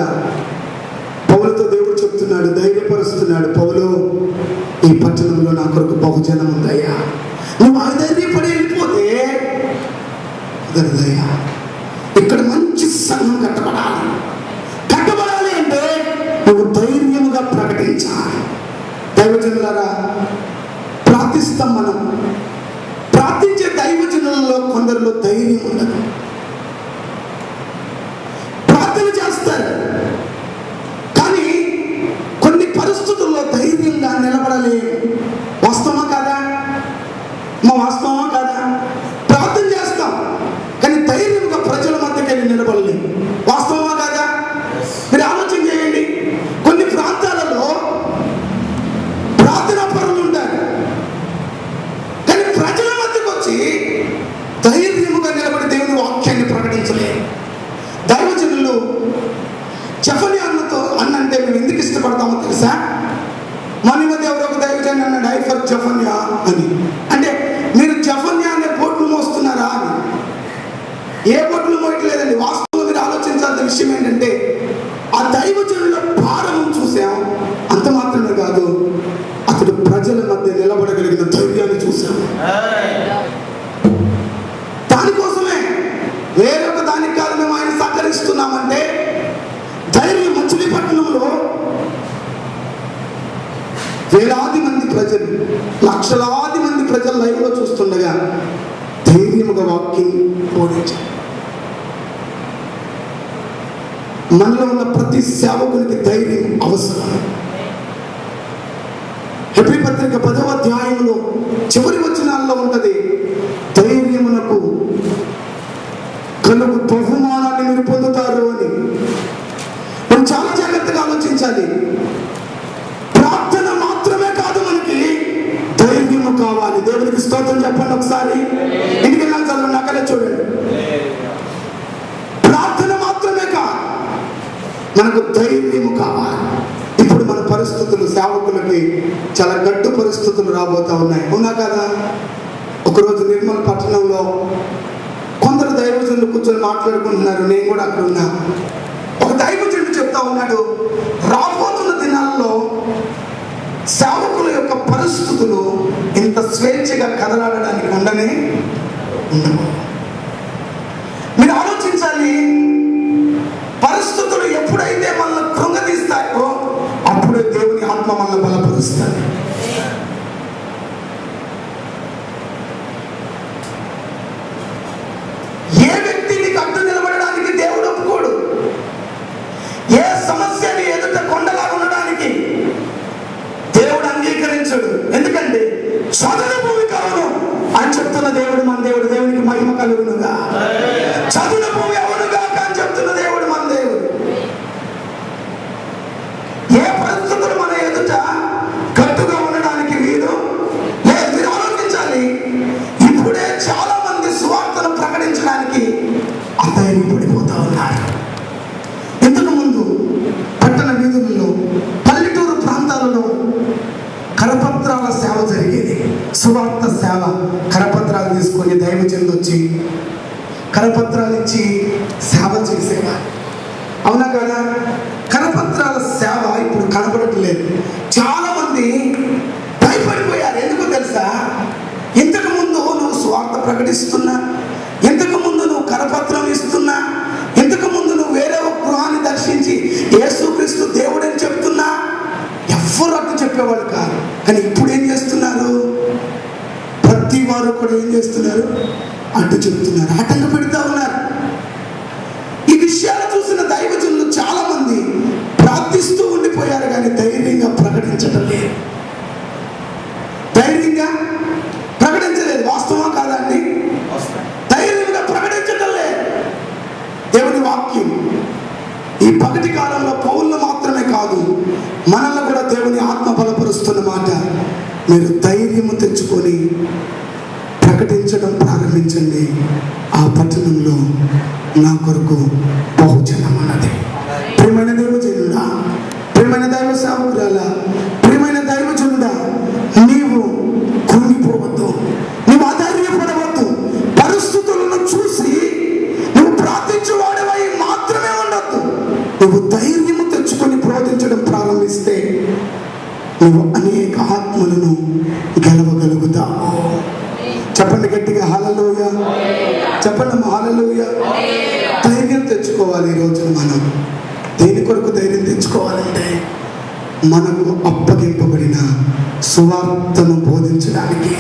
పౌలుతో దేవుడు చెప్తున్నాడు, ధైర్యపరుస్తున్నాడు. పౌలు, ఈ పట్టణంలో నా కొరకు బహుజనం ఉందయ్యా. నువ్వు అధైర్యపడి వెళ్ళిపోతే కుదరదయ్యా. ఇక్కడ మంచి సంఘం కట్టబడాలి. కట్టబడాలి అంటే నువ్వు ధైర్యముగా ప్రకటించాలి. దైవజనులారా, ప్రార్థిస్తాం మనం. ప్రార్థించే దైవజనులలో కొందరిలో ధైర్యం ఉండదు. ప్రార్థన చేస్తారు కానీ కొన్ని పరిస్థితుల్లో ధైర్యంగా నిలబడలేము. వాస్తవమా కాదా? వాస్తవమా కాదా? ప్రార్థన చేస్తాం కానీ ధైర్యంగా ప్రజల మధ్యకి వెళ్ళి నిలబడలేము. వాస్తవమా కాదా? మీరు ఆలోచన చేయండి. కొన్ని ప్రాంతాలలో ప్రార్థనా పరులు ఉంటారు కానీ ప్రజల మధ్యకు వచ్చి ధైర్యముగా నిలబడి దేవుని వాక్యాన్ని ప్రకటించలేరు. దైవజనులు జెఫన్యా అన్నంటే మేము ఎందుకు ఇష్టపడతామో తెలుసా? మన మధ్య ఎవరో ఒక దైవజనుడు అన్నాడు, ఐ ఫర్ జెఫన్యా అని. అంటే మీరు జెఫన్యా అనే బోట్లు మోస్తున్నారా అని. ఏ బోట్లు మోయట్లేదండి. వాస్తవంగా మీరు ఆలోచించాల్సిన విషయం ఏంటంటే, ఆ దైవజనుల భారం చూసాం, అంత మాత్రమే కాదు, అతడు ప్రజల మధ్య నిలబడగలిగిన ధైర్యాన్ని చూసాం. దానికోసమే, వేరొక దానికి కాదు మేము ఆయన సహకరిస్తున్నామంటే, ధైర్యం మచిలీపట్నంలో వేలాది మంది ప్రజలు, లక్షలాది మంది ప్రజలు లైవ్లో చూస్తుండగా ధైర్యముగా వాక్యం బోధించారు. మనలో ఉన్న ప్రతి సేవకునికి ధైర్యం అవసరం. హెబ్రీ పత్రిక 10వ అధ్యాయంలో చివరి వచనాల్లో ఉంటది, ధైర్యమునకు కలుగు బహుమానాన్ని మీరు పొందుతారు అని. మనం చాలా జాగ్రత్తగా ఆలోచించాలి. ప్రార్థన మాత్రమే కాదు, మనకి ధైర్యము కావాలి. దేవునికి స్తోత్రం చెప్పండి. ఒకసారి ఇంటికి వెళ్ళాలి, చదవండి, అక్కడే చూడండి. ప్రార్థన మాత్రమే కాదు, మనకు ధైర్యము కావాలి. ఇప్పుడు మన పరిస్థితులు, సేవకులకి చాలా గడ్డు పరిస్థితులు రాబోతా ఉన్నాయి, ఉన్నా కదా? ఒకరోజు నిర్మల్ పట్టణంలో కొందరు దైవజనులు కూర్చొని మాట్లాడుకుంటున్నారు. నేను కూడా అక్కడ ఉన్నా. ఒక దైవజనుడు చెప్తా ఉన్నాడు, రాబోతున్న దినాల్లో సేవకుల యొక్క పరిస్థితులు ఇంత స్వేచ్ఛగా కదలాడడానికి ఉండనే ఉండవు. మీరు ఆలోచించాలి, పరిస్థితులు ఎప్పుడైతే మనల్ని కృంగదీస్తాయో అప్పుడే దేవుని ఆత్మ మనల్ని బలపరుస్తుంది. ఏ వ్యక్తిని అడ్డు నిలబడడానికి దేవుడు ఒప్పుకోడు. ఏ సమస్యని ఎదుట కొండలాగా ఉండడానికి దేవుడు అంగీకరించడు. ఎందుకంటే చదును భూమి కావును అని చెప్తున్న దేవుడు మన దేవుడు. దేవునికి మహిమ కలుగునుగా. చదును భూమి అవునుగా అని చెప్తున్న దేవుడు మన దేవుడు. ఏ పరిస్థితులు మన ఎదుట గట్టుగా ఉండడానికి వీలు లేదు. మీరు ఆలోచించాలి, ఇప్పుడే చాలా మంది సువార్తను ప్రకటించడానికి అధైర్యపడిపోతా ఉన్నారు. ఇంతకు ముందు పట్టణ వీధులలో, పల్లెటూరు ప్రాంతాలలో కరపత్రాల సేవ జరిగేది. సువార్త సేవ. కరపత్రాలు తీసుకొని దైవజనులు వచ్చి కరపత్రాలు ఇచ్చి సేవ చేసేవారు, అవునా కదా? కరపత్రాల సేవ ఇప్పుడు కనపడట్లేదు. చాలా మంది భయపడిపోయారు. ఎందుకో తెలుసా? ఇంతకు ముందు నువ్వు సువార్త ప్రకటిస్తున్నా, ఇంతకు ముందు నువ్వు కరపత్రం ఇస్తున్నా, ఇంతకు ముందు నువ్వు వేరే ఒక గృహాన్ని దర్శించి యేసుక్రీస్తు దేవుడని చెప్తున్నా, ఎవ్వరు అట్టు చెప్పేవాళ్ళు కాదు. కానీ ఇప్పుడు ఏం చేస్తున్నారు? ప్రతి వారు కూడా ఏం చేస్తున్నారు? అడ్డు చెప్తున్నారు, ఆటంక పెడతా ఉన్నారు. ఈ విషయాలు చూసిన దైవజనులు చాలా మంది ప్రార్థిస్తూ ఉండిపోయారు, కానీ ధైర్యంగా ప్రకటించడం లేదు. ధైర్యంగా ప్రకటించలేదు. వాస్తవం కాదండి? ధైర్యంగా ప్రకటించడం లేదు దేవుని వాక్యం. ఈ పగటి కాలంలో పౌరులు మాత్రమే కాదు, మనల్ని కూడా దేవుని ఆత్మ బలపరుస్తున్న మాట. మీరు ధైర్యము తెచ్చుకొని ప్రకటించడం ప్రారంభించండి. ఆ పట్టణంలో నా కొరకు బహుజనం అన్నది. ప్రియమైన దైవజనుడా, ప్రియమైన దైవ సేవకురాలా, ప్రియమైన దైవజనుడా, నీవు కృంగిపోవద్దు, నువ్వు అధైర్యపడవద్దు. పరిస్థితులను చూసి నువ్వు ప్రార్థించేవాడివై మాత్రమే ఉండద్దు. నువ్వు ధైర్యము తెచ్చుకొని ప్రార్థించడం ప్రారంభిస్తే నువ్వు అనేక ఆత్మలను గెలవగలుగుతావు. చెప్పండి గట్టిగా హల్లెలూయా. చెప్పండి హల్లెలూయా. ధైర్యం తెచ్చుకోవాలి. ఈరోజు మనం దేని కొరకు ధైర్యం తెచ్చుకోవాలంటే, మనకు అప్పగింపబడిన సువార్తను బోధించడానికి,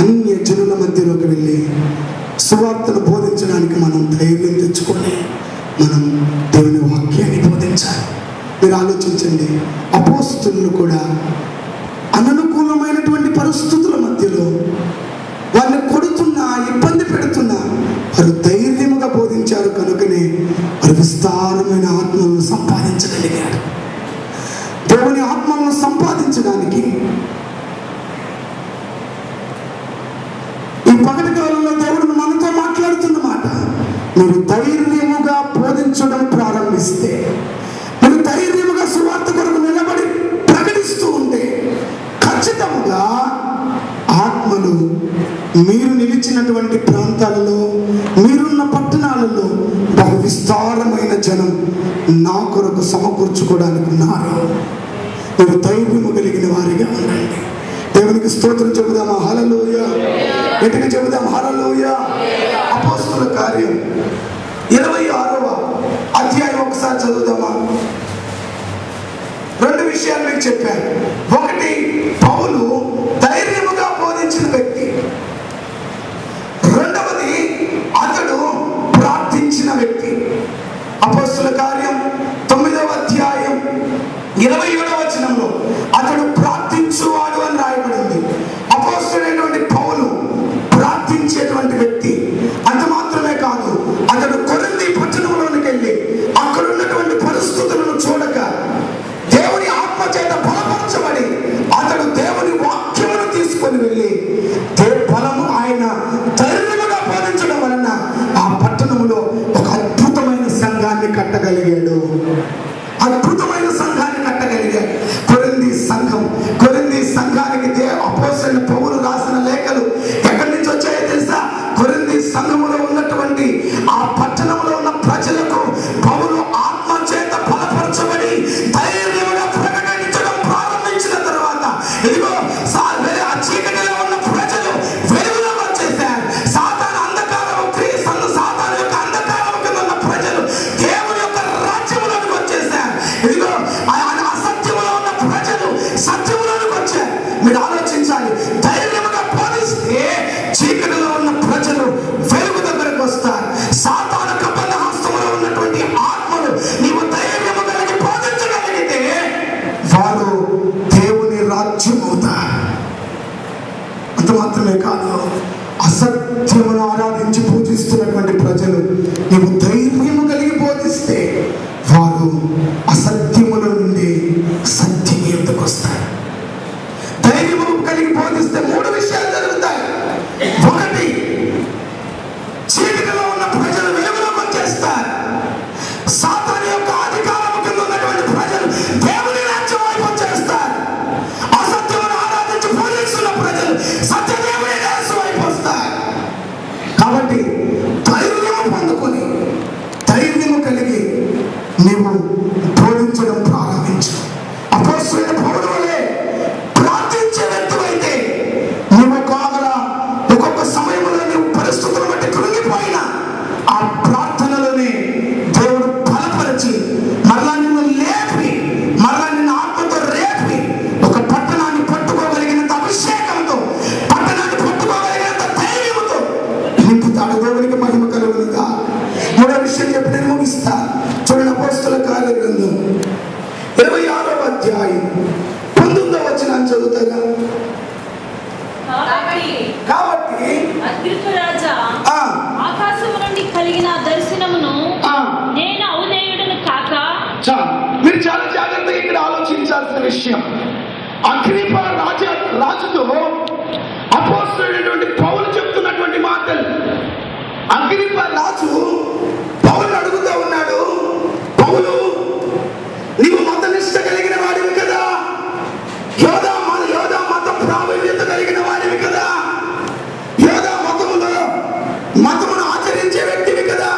అన్య జనుల మధ్యలోకి వెళ్ళి సువార్తను బోధించడానికి మనం ధైర్యం తెచ్చుకొని మనం దేవుని వాక్యాన్ని బోధించాలి. మీరు ఆలోచించండి, అపోస్తలులు కూడా అననుకూలమైనటువంటి పరిస్థితుల మధ్యలో వాళ్ళని కొడుతున్నా, ఇబ్బంది పెడుతున్నా వారు ధైర్యముగా బోధించారు. కనుకనే వారు విస్తారమైన ఆత్మలను సంపాదించగలిగారు. దేవుని ఆత్మలను సంపాదించడానికి ఈ పగటి కాలంలో దేవుడు మనతో మాట్లాడుతున్నమాట. మీరు ధైర్యముగా బోధించడం ప్రారంభిస్తే, మీరు ధైర్యముగా సువార్త కొరకు నిలబడి ప్రకటిస్తూ ఉంటే, ఖచ్చితంగా ఆత్మలు మీరు నిలిచినటువంటి ప్రాంతాలలో, మీరున్న పట్టణాలలో బహు విస్తారమైన జనం నా కొరకు సమకూర్చుకోవడానికి ఉన్నారు. మీరు ధైర్యము కలిగిన వారిగా ఉండండి. దేవునికి స్తోత్రం చెబుదామా? హల్లెలూయా. గట్టిగా చెబుదాం హల్లెలూయా. అపోస్తలుల కార్యం 26వ అధ్యాయం ఒకసారి చదువుదామా? రెండు విషయాలు మీకు చెప్పాను. ఒకటి, పౌలు ధైర్యముగా బోధించిన వ్యక్తి. రెండవది, అతడు ప్రార్థించిన వ్యక్తి. అపోస్తలుల కార్యం 9వ అధ్యాయం 27వ వచనంలో అతడు ప్రార్థించువాడు అని అంత మాత్రమే కాదు, అసత్యమును ఆరాధించి పూజిస్తున్నటువంటి ప్రజలు నీవు ధైర్యము కలిగి బోధిస్తే వారు అసత్యముల నుండి సత్యం ఎందుకు వస్తారు. ధైర్యము కలిగి బోధిస్తే 3 విషయాలు జరుగుతాయి. ఒకటి, చీకటిలో ఉన్న ప్రజలు వెలుగులోకి వచ్చేస్తారు. సాతాను యొక్క అధికారం కింద ఉన్నటువంటి ప్రజలు దేవుని రాజ్యం వైపు వచ్చేస్తారు. అసత్యమును ఆరాధించి పూజిస్తున్న ప్రజలు సత్యదేవుని రాజ్యం వైపు వస్తారు. కాబట్టి ధైర్యం పొందుకొని ధైర్యము కలిగి నీవు బోధించడం ప్రారంభించు. అపోస్తలుడైన పౌలు వలె ప్రార్థించే వ్యక్తివైతే నువ్వు కాగల ఒక్కొక్క సమయంలో నువ్వు పరిస్థితులను బట్టి కృంగిపోయినా ఆ ప్రార్థనలోనే దేవుడు బలపరిచి మరలా నిన్ను లేపి మరలా నిన్ను ఆత్మతో రేపి ఒక పట్టణాన్ని పట్టుకోగలిగినంత అభిషేకంతో, పట్టణాన్ని పట్టుకోగలిగినంత ధైర్యంతో నింపుతాడు. దేవునికి మహిమ కలుగునుగా. 3వ విషయం చెప్పి నేను ముగిస్తా. చూడండి, అపోస్తలుల కార్యాల గ్రంథం 26వ అధ్యాయం 19వ వచనం చదువుతారా? కాబట్టి అగ్రిప్ప రాజా, ఆకాశము నుండి కలిగిన దర్శనమును నేను ఔనేయుడను కాక. మీరు చాలా జాగ్రత్తగా ఇక్కడ ఆలోచించాల్సిన విషయం. అగ్రిప్ప రాజుతో అపోస్తలుడైనటువంటి పౌలు చెప్తున్నటువంటి మాటలు. అగ్రిప్ప రాజు పౌలును అడుగుతూ ఉన్నాడు, పౌలు నీవు మతనిష్ట కలిగిన వాడివి కదా, యోధా మత ప్రావీణ్యత కలిగిన వాడివి కదా, యోధా మతమును ఆచరించే వ్యక్తివి కదా,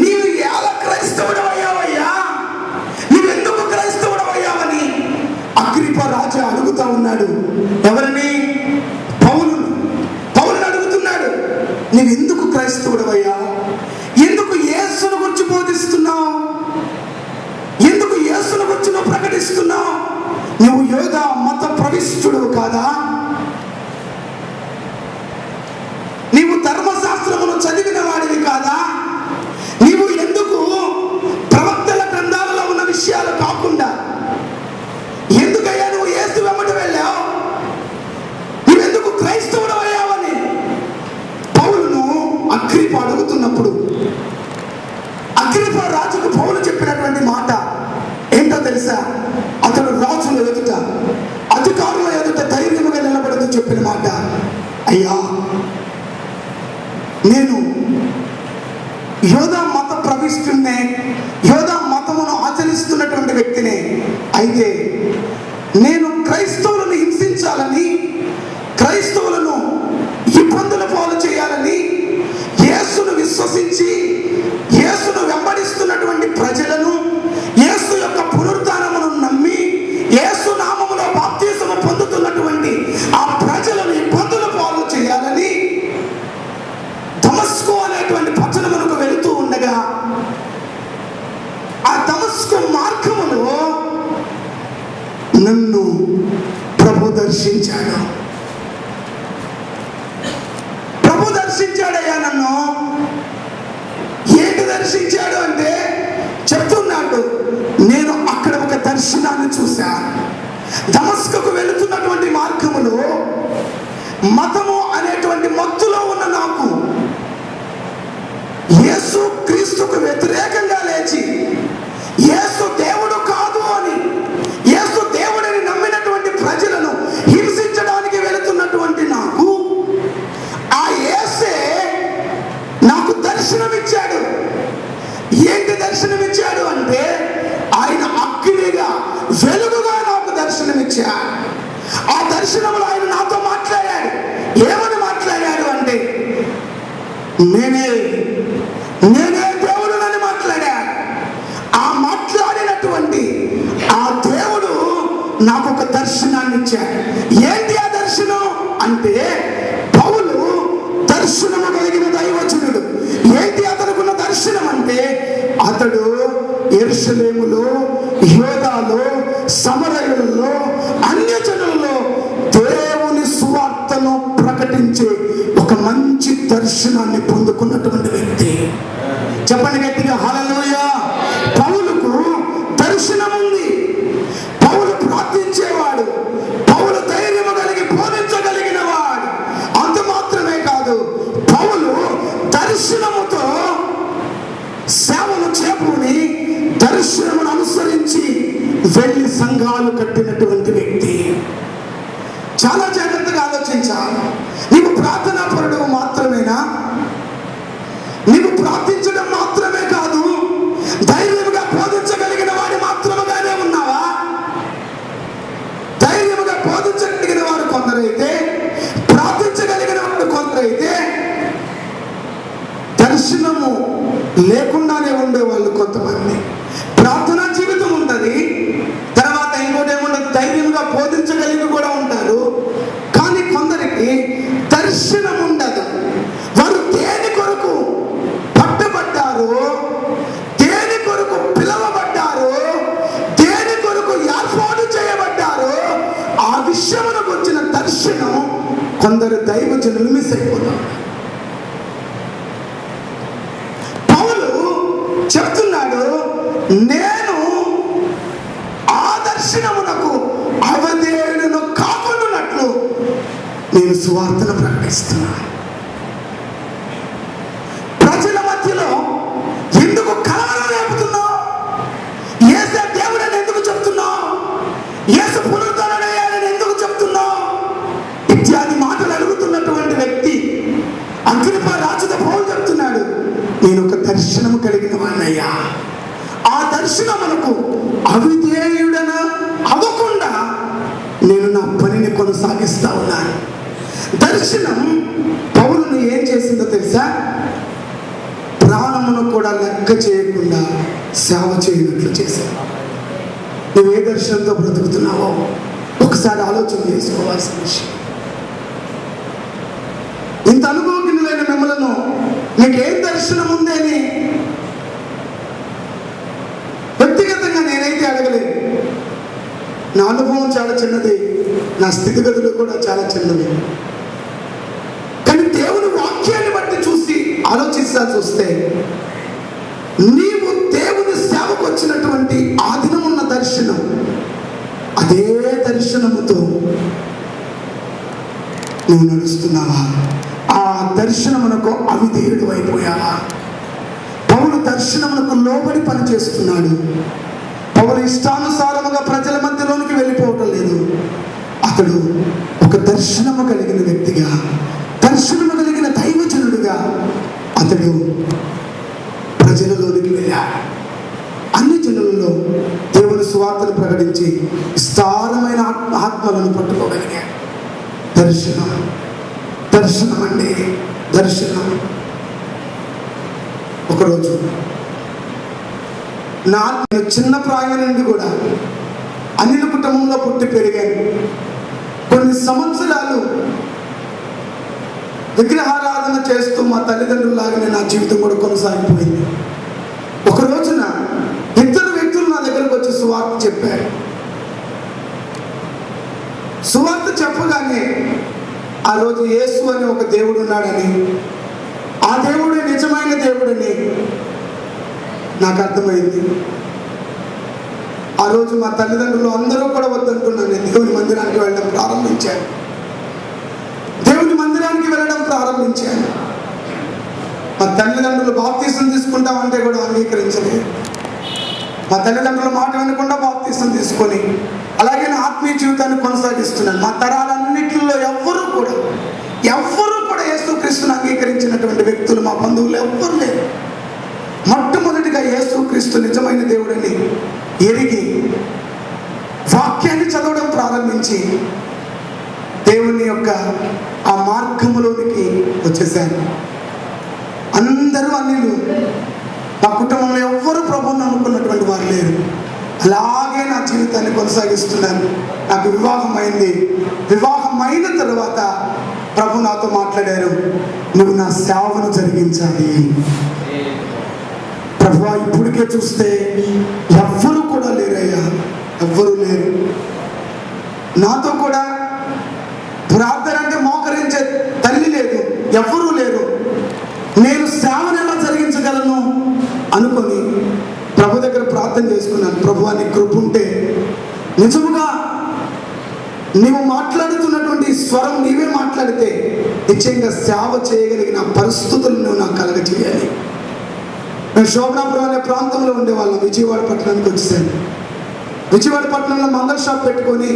నీవు ఎలా క్రైస్తవుడవయ్యావయ్యా, నీవెందుకు క్రైస్తవుడవయ్యావని అగ్రిప్ప రాజు అడుగుతా ఉన్నాడు. ఎవరిని? పౌలుని అడుగుతున్నాడు, నీవెందుకు క్రైస్తవుడవయ్యా, ఎందుకు యేసును గురించి బోధిస్తున్నావు, ఎందుకు యేసును గురించి నువ్వు ప్రకటిస్తున్నావు, నువ్వు యోధా మత ప్రవిష్టుడు కాదా, నీవు ధర్మశాస్త్రమును చదివిన వాడివి కాదా, నీవు ఎందుకు ప్రవక్తల గ్రంథాలలో ఉన్న విషయాలు కాకుండా ఎందుకయ్యా నువ్వు యేసు వెంబడి వెళ్ళావు, నువ్వెందుకు క్రైస్తవుడు అయ్యావని పౌలును అగ్రిప్ప అడుగుతున్నప్పుడు అగ్రిప్ప రాజుకు పౌలు చెప్పినటువంటి మాట ఏంటో తెలుసా? అతడు రాజుల ఎదుట, అధికారుల ఎదుట ధైర్యముగా నిలబడుతూ చెప్పిన మాట, అయ్యా నేను యోధా మత ప్రవిష్టున్నే, యోధా మతమును ఆచరిస్తున్నటువంటి వ్యక్తినే, అయితే నేను క్రైస్తవులను హింసించాలని, క్రైస్తవులను ఇబ్బందుల పాలు చేయాలని, యేసును విశ్వసించి యేసును వెంబడిస్తున్నటువంటి ప్రజలను, యేసు యొక్క పునరుద్ధానమును నమ్మి యేసు నామములో బాప్తిసము పొందుతున్నటువంటి ఆ ప్రజలను ఇబ్బందుల పాలు చేయాలని దమస్కు అనేటువంటి పట్టణమునకు వెళుతూ ఉండగా ఆ దమస్కు మార్గములో నన్ను ప్రభు దర్శించాడు. ప్రభు దర్శించాడయ్యా నన్ను. ఏంటి దర్శించాడు అంటే చెప్తున్నాడు, నేను అక్కడ ఒక దర్శనాన్ని చూశా. దమస్కుకు వెళుతున్నటువంటి మార్గములో మతము అనేటువంటి మత్తులో ఉన్న నాకు యేసు క్రీస్తుకు వ్యతిరేకంగా లేచి యేసు దేవుడు కాదు అని, యేసు దేవుడిని నమ్మినటువంటి ప్రజలను హింసించడానికి వెళుతున్నటువంటి నాకు ఆ యేసే నాకు దర్శనమిచ్చాడు. ఏంటి దర్శనమిచ్చాడు అంటే ఆయన అగ్నిగా, వెలుగుగా నాకు దర్శనమిచ్చాడు. ఆ దర్శనంలో ఆయన నాతో మాట్లాడాడు. ఏమని మాట్లాడాడు అంటే నేనే దేవుడునని మాట్లాడాడు. ఆ మాట్లాడినటువంటి ఆ దేవుడు నాకు ఒక దర్శనాన్ని ఇచ్చాడు. ఏంటి ఆ దర్శనం అంటే పౌలు దర్శనము కలిగిన దైవజనుడు. ఏంటి అతనుకున్న దర్శనం అంటే అతడు యెరూషలేములో, యూదాలో, సమరయులలో, అన్యజనులలో దేవుని సువార్తను ప్రకటించే ఒక మంచి దర్శనాన్ని పొందుకున్నటువంటి వ్యక్తి. చెప్పండి గట్టిగా హల్లెలూయా. పౌలుకు దర్శనం ఉంది. పౌలు ప్రార్థించేవాడు, పౌలు ధైర్యము కలిగి బోధించగలిగిన వాడు, వెళ్ళి సంఘాలు కట్టినటువంటి వ్యక్తి. చాలా జాగ్రత్తగా ఆలోచించాలి. నీవు ప్రార్థనాపరుడు మాత్రమేనా? నీవు ప్రార్థించడం మాత్రమే కాదు, ధైర్యంగా బోధించగలిగిన వాడు మాత్రమేగానే ఉన్నావా? ధైర్యంగా బోధించగలిగిన వారు కొందరైతే, ప్రార్థించగలిగిన వాడు కొందరైతే, దర్శనము లేకుండానే ఉండేవాళ్ళు కొంతమంది. ప్రార్థనా జీవితం ఉంటుంది, తర్వాత ఇంకోటి ఏముండదు, ధైర్యంగా బోధించగలిగి కూడా ఉంటారు. కానీ కొందరికి దర్శనం ఉండదు. వారు దేని కొరకు పట్టబడ్డారు, దేని కొరకు పిలవబడ్డారు, దేని కొరకు ఏర్పాటు చేయబడ్డారు, ఆ విషయమునకు వచ్చిన దర్శనం కొందరు దైవజనులు మిస్ అయిపోతారు. పౌలు చెప్తున్నాడు, నేను ఆ దర్శనమునకు అవధేయులను కాకుండానట్లు నేను సువార్తను ప్రకటిస్తున్నాను. ప్రజల మధ్యలో ఎందుకు కలవరం రేపుతున్నావు? యేసే దేవుడని ఎందుకు చెప్తున్నావు? యేసు పునరుద్ధరణయ్యాడని ఎందుకు చెప్తున్నావు? ఇత్యాది మాటలు అడుగుతున్నటువంటి వ్యక్తి అగ్రిప్ప రాజుతో పౌలు చెప్తున్నాడు, నేను ఒక దర్శనము కలిగిన వాడినయ్యా. ఆ దర్శనమునకు అవిధేయుడన అవ్వకుండా నేను నా పనిని కొనసాగిస్తా ఉన్నాను. దర్శనం పౌలును ఏం చేసిందో తెలుసా? ప్రాణమును కూడా లెక్క చేయకుండా సేవ చేయనట్లు చేశాను. నువ్వు ఏ దర్శనంతో బ్రతుకుతున్నావో ఒకసారి ఆలోచన చేసుకోవాల్సిన విషయం. ఇంత అనుభవజ్ఞులైన మిమ్మలను మీకు ఏం దర్శనం ఉంది అని వ్యక్తిగతంగా నేనైతే అడగలేదు. నా అనుభవం చాలా చిన్నది, నా స్థితిగతులు కూడా చాలా చిన్నది. కానీ దేవుని వాక్యాన్ని బట్టి చూసి ఆలోచించాల్సి వస్తే, నీవు దేవుని సేవకు వచ్చినటువంటి ఆ దినం ఉన్న దర్శనం, అదే దర్శనముతో నువ్వు నడుస్తున్నావా? ఆ దర్శనమునకు అవిధేయుడు అయిపోయావా? పౌలు దర్శనమునకు లోబడి పనిచేస్తున్నాడు. పౌలు ఇష్టానుసారముగా ప్రజల మధ్యలోనికి వెళ్ళిపోవటం లేదు. అతడు ఒక దర్శనము కలిగిన వ్యక్తిగా, దర్శనము కలిగిన దైవజనుడుగా అతడు ప్రజలలోనికి వెళ్ళాడు. అన్ని జనులలో దేవుని సువార్తను ప్రకటించి విస్తారమైన ఆత్మలను పట్టుకోగలిగాడు. దర్శనం, దర్శనం అండి, దర్శనం. ఒకరోజు నేను చిన్న ప్రాయం నుండి కూడా అనిల కుటుంబంలో పుట్టి పెరిగాను. కొన్ని సంవత్సరాలు విగ్రహారాధన చేస్తూ మా తల్లిదండ్రులాగానే నా జీవితం కూడా కొనసాగిపోయింది. ఒక రోజున ఇద్దరు వ్యక్తులు నా దగ్గరకు వచ్చి సువార్త చెప్పారు. సువార్త చెప్పగానే ఆ రోజు యేసు అని ఒక దేవుడు ఉన్నాడని, ఆ దేవుడే నిజమైన దేవుడని నాకు అర్థమైంది. ఆ రోజు మా తల్లిదండ్రులు అందరూ కూడా వద్దంటున్నాను దేవుని మందిరానికి వెళ్ళడం ప్రారంభించాను. దేవుని మందిరానికి వెళ్ళడం ప్రారంభించాను. మా తల్లిదండ్రులు బాప్తీసం తీసుకుంటామంటే కూడా అంగీకరించలేదు. మా తల్లిదండ్రుల మాట వినకుండా బాప్తీసం తీసుకొని అలాగే నా ఆత్మీయ జీవితాన్ని కొనసాగిస్తున్నాను. మా తరాలన్నింటిలో ఎవ్వరూ కూడా యేసుక్రీస్తుని అంగీకరించినటువంటి వ్యక్తులు మా బంధువులు ఎవ్వరు లేరు. మొట్టమొదటిగా యేసుక్రీస్తు నిజమైన దేవుడని ఎరిగి వాక్యాన్ని చదవడం ప్రారంభించి దేవుని యొక్క ఆ మార్గములోనికి వచ్చేసాను. అందరూ అన్యులు. మా కుటుంబంలో ఎవ్వరూ ప్రభువుని నమ్ముకున్నటువంటి వారు లేరు. అలాగే నా జీవితాన్ని కొనసాగిస్తున్నాను. నాకు వివాహం అయింది. వివాహం అయిన తర్వాత ప్రభు నాతో మాట్లాడారు, నువ్వు నా సేవను జరిగించాలి. ప్రభువా, ఇప్పటికే చూస్తే ఎవ్వరూ కూడా లేరయ్యా, ఎవ్వరూ లేరు. నాతో కూడా ప్రార్థన అంటే మోకరించే తల్లి లేదు, ఎవ్వరూ లేరు. నేను సేవను ఎలా జరిగించగలను అనుకొని ప్రభు దగ్గర ప్రార్థన చేసుకున్నాను. ప్రభువా, నీ కృప ఉంటే నిజముగా నీవు మాట్లాడుతున్నటువంటి స్వరం నీవే మాట్లాడితే నిశ్చయంగా సేవ చేయగలిగిన పరిస్థితులను నువ్వు నాకు కలగజేయాలి. మేము శోభనాపురం అనే ప్రాంతంలో ఉండేవాళ్ళం. విజయవాడ పట్టణానికి వచ్చేసాను. విజయవాడ పట్టణంలో మంగళ షాప్ పెట్టుకొని